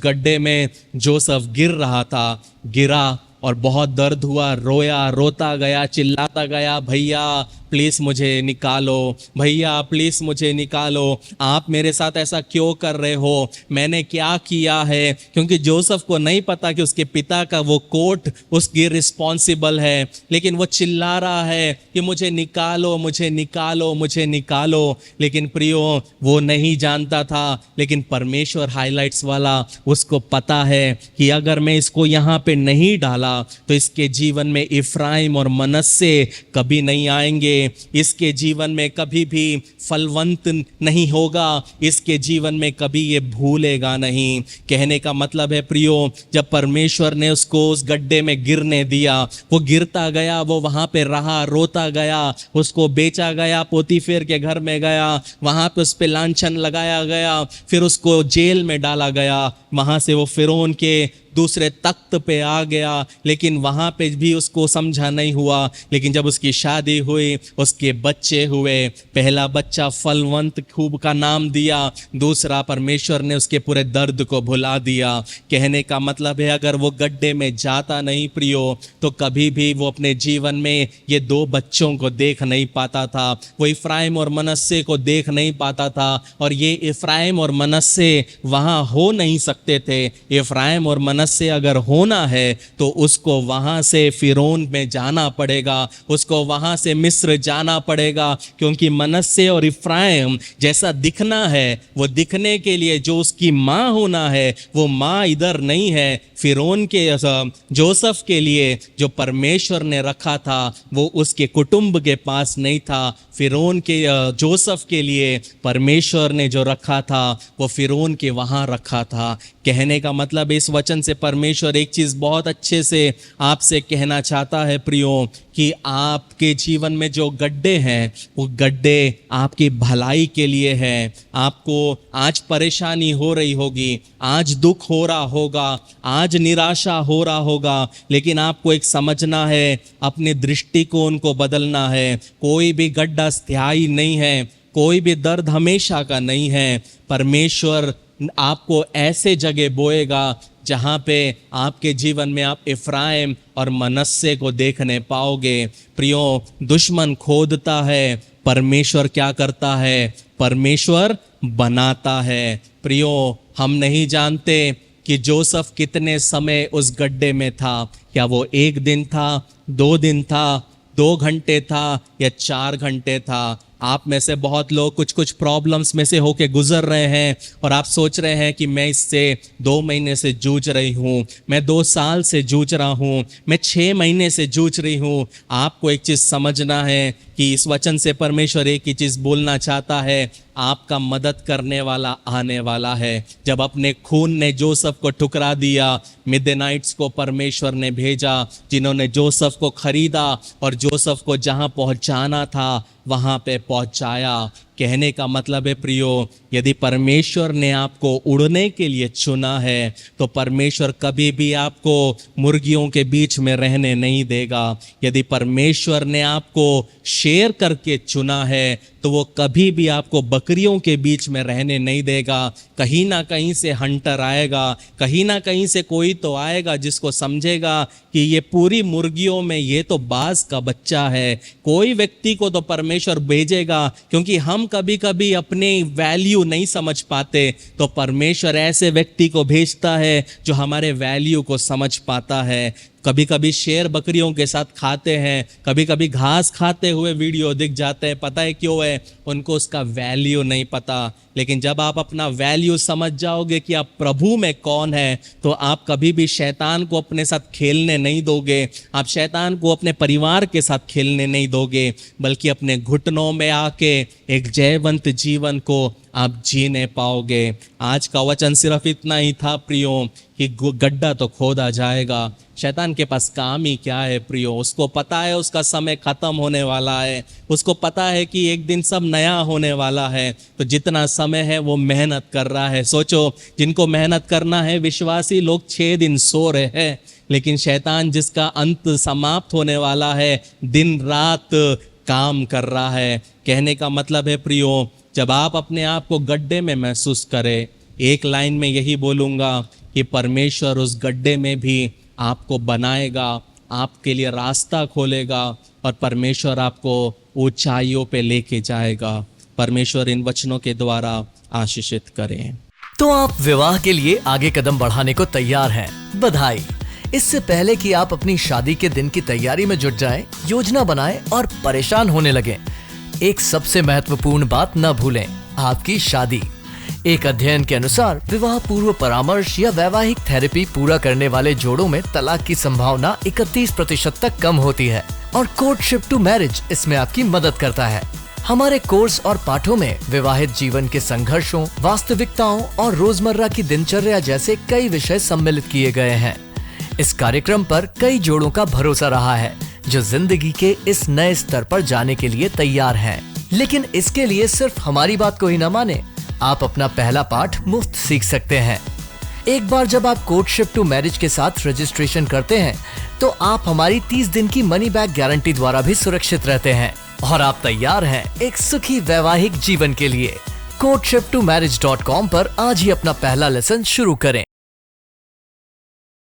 गड्ढे में जोसेफ गिर रहा था, गिरा और बहुत दर्द हुआ, रोया, रोता गया, चिल्लाता गया, भैया प्लीज़ मुझे निकालो, भैया प्लीज़ मुझे निकालो, आप मेरे साथ ऐसा क्यों कर रहे हो, मैंने क्या किया है। क्योंकि जोसेफ को नहीं पता कि उसके पिता का वो कोट उसकी रिस्पॉन्सिबल है, लेकिन वो चिल्ला रहा है कि मुझे निकालो, मुझे निकालो, मुझे निकालो। लेकिन प्रियो, वो नहीं जानता था, लेकिन परमेश्वर हाइलाइट्स वाला उसको पता है कि अगर मैं इसको यहाँ पे नहीं डाला तो इसके जीवन में इफ्राइम और मनस्से कभी नहीं आएंगे, इसके जीवन में कभी भी फलवंत नहीं होगा, इसके जीवन में कभी ये भूलेगा नहीं। कहने का मतलब है प्रियो, जब परमेश्वर ने उसको उस गड्ढे में गिरने दिया, वो गिरता गया, वो वहां पे रहा, रोता गया, उसको बेचा गया, पोतीफेर के घर में गया, वहां पे उस पे लांछन लगाया गया, फिर उसको जेल में डाला गया, वहां से वो फिरौन के दूसरे तख्त पे आ गया, लेकिन वहाँ पे भी उसको समझा नहीं हुआ। लेकिन जब उसकी शादी हुई, उसके बच्चे हुए, पहला बच्चा फलवंत खूब का नाम दिया, दूसरा परमेश्वर ने उसके पूरे दर्द को भुला दिया। कहने का मतलब है, अगर वो गड्ढे में जाता नहीं प्रियो, तो कभी भी वो अपने जीवन में ये दो बच्चों को देख नहीं पाता था। वो इफ्राइम और मनस्से को देख नहीं पाता था, और ये इफ्राइम और मनस्से वहाँ हो नहीं सकते थे। इफ्राइम और मनस्से अगर होना है तो उसको वहाँ से फिरौन में जाना पड़ेगा, उसको वहाँ से मिस्र जाना पड़ेगा, क्योंकि मनस्से और इफ्राइम जैसा दिखना है, वो दिखने के लिए जो उसकी माँ होना है, वो माँ इधर नहीं है। फिरौन के जोसेफ के लिए जो परमेश्वर ने रखा था वो उसके कुटुंब के पास नहीं था। फिरौन के जोसेफ के लिए परमेश्वर ने जो रखा था वो फिरौन के वहाँ रखा था। कहने का मतलब इस वचन से परमेश्वर एक चीज़ बहुत अच्छे से आपसे कहना चाहता है प्रियो, कि आपके जीवन में जो गड्ढे हैं वो गड्ढे आपकी भलाई के लिए हैं। आपको आज परेशानी हो रही होगी, आज दुख हो रहा होगा, आज निराशा हो रहा होगा, लेकिन आपको एक समझना है, अपने दृष्टिकोण को बदलना है। कोई भी गड्ढा स्थायी नहीं है, कोई भी दर्द हमेशा का नहीं है। परमेश्वर आपको ऐसे जगह बोएगा जहाँ पे आपके जीवन में आप इफ्राइम और मनस्से को देखने पाओगे। प्रियो, दुश्मन खोदता है, परमेश्वर क्या करता है? परमेश्वर बनाता है। प्रियो, हम नहीं जानते कि जोसेफ कितने समय उस गड्ढे में था। क्या वो 1 दिन था, 2 दिन था, 2 घंटे था या 4 घंटे था? आप में से बहुत लोग कुछ प्रॉब्लम्स में से होके गुजर रहे हैं और आप सोच रहे हैं कि मैं इससे 2 महीने से जूझ रही हूँ, मैं 2 साल से जूझ रहा हूँ, मैं 6 महीने से जूझ रही हूँ। आपको एक चीज़ समझना है कि इस वचन से परमेश्वर एक ही चीज़ बोलना चाहता है, आपका मदद करने वाला आने वाला है। जब अपने खून ने जोसेफ को ठुकरा दिया, मिडनाइट्स को परमेश्वर ने भेजा, जिन्होंने जोसेफ को खरीदा और जोसेफ को जहाँ पहुँचाना था वहाँ पे पहुँचाया। कहने का मतलब है प्रियो, यदि परमेश्वर ने आपको उड़ने के लिए चुना है तो परमेश्वर कभी भी आपको मुर्गियों के बीच में रहने नहीं देगा। यदि परमेश्वर ने आपको शेर करके चुना है तो वो कभी भी आपको बकरियों के बीच में रहने नहीं देगा। कहीं ना कहीं से हंटर आएगा, कहीं ना कहीं से कोई तो आएगा जिसको समझेगा कि ये पूरी मुर्गियों में ये तो बाज का बच्चा है। कोई व्यक्ति को तो परमेश्वर भेजेगा, क्योंकि हम कभी कभी अपने वैल्यू नहीं समझ पाते, तो परमेश्वर ऐसे व्यक्ति को भेजता है जो हमारे वैल्यू को समझ पाता है। कभी कभी शेर बकरियों के साथ खाते हैं, कभी कभी घास खाते हुए वीडियो दिख जाते हैं। पता है क्यों है? उनको उसका वैल्यू नहीं पता। लेकिन जब आप अपना वैल्यू समझ जाओगे कि आप प्रभु में कौन है, तो आप कभी भी शैतान को अपने साथ खेलने नहीं दोगे, आप शैतान को अपने परिवार के साथ खेलने नहीं दोगे, बल्कि अपने घुटनों में आके एक जयवंत जीवन को आप जीने पाओगे। आज का वचन सिर्फ इतना ही था प्रियो, कि गड्ढा तो खोदा जाएगा। शैतान के पास काम ही क्या है प्रियो? उसको पता है उसका समय खत्म होने वाला है, उसको पता है कि एक दिन सब नया होने वाला है। तो जितना समय है वो मेहनत कर रहा है। सोचो, जिनको मेहनत करना है, विश्वासी लोग 6 दिन सो रहे हैं, लेकिन शैतान जिसका अंत समाप्त होने वाला है, दिन रात काम कर रहा है। कहने का मतलब है प्रियो, जब आप अपने आप को गड्ढे में महसूस करें, एक लाइन में यही बोलूँगा कि परमेश्वर उस गड्ढे में भी आपको बनाएगा, आपके लिए रास्ता खोलेगा और परमेश्वर आपको ऊंचाइयों पे लेके जाएगा। परमेश्वर इन वचनों के द्वारा आशीषित करें। तो आप विवाह के लिए आगे कदम बढ़ाने को तैयार हैं? बधाई। इससे पहले कि आप अपनी शादी के दिन की तैयारी में जुट जाएं, योजना बनाएं और परेशान होने लगें, एक सबसे महत्वपूर्ण बात न भूलें, आपकी शादी। एक अध्ययन के अनुसार विवाह पूर्व परामर्श या वैवाहिक थेरेपी पूरा करने वाले जोड़ों में तलाक की संभावना 31% तक कम होती है और कोर्टशिप टू मैरिज इसमें आपकी मदद करता है। हमारे कोर्स और पाठों में विवाहित जीवन के संघर्षों, वास्तविकताओं और रोजमर्रा की दिनचर्या जैसे कई विषय सम्मिलित किए गए हैं। इस कार्यक्रम पर कई जोड़ों का भरोसा रहा है जो जिंदगी के इस नए स्तर पर जाने के लिए तैयार हैं। लेकिन इसके लिए सिर्फ हमारी बात को ही न माने, आप अपना पहला पाठ मुफ्त सीख सकते हैं। एक बार जब आप कोर्टशिप टू मैरिज के साथ रजिस्ट्रेशन करते हैं तो आप हमारी 30 दिन की मनी बैक गारंटी द्वारा भी सुरक्षित रहते हैं और आप तैयार हैं एक सुखी वैवाहिक जीवन के लिए। courtship2marriage.com पर आज ही अपना पहला लेसन शुरू करें।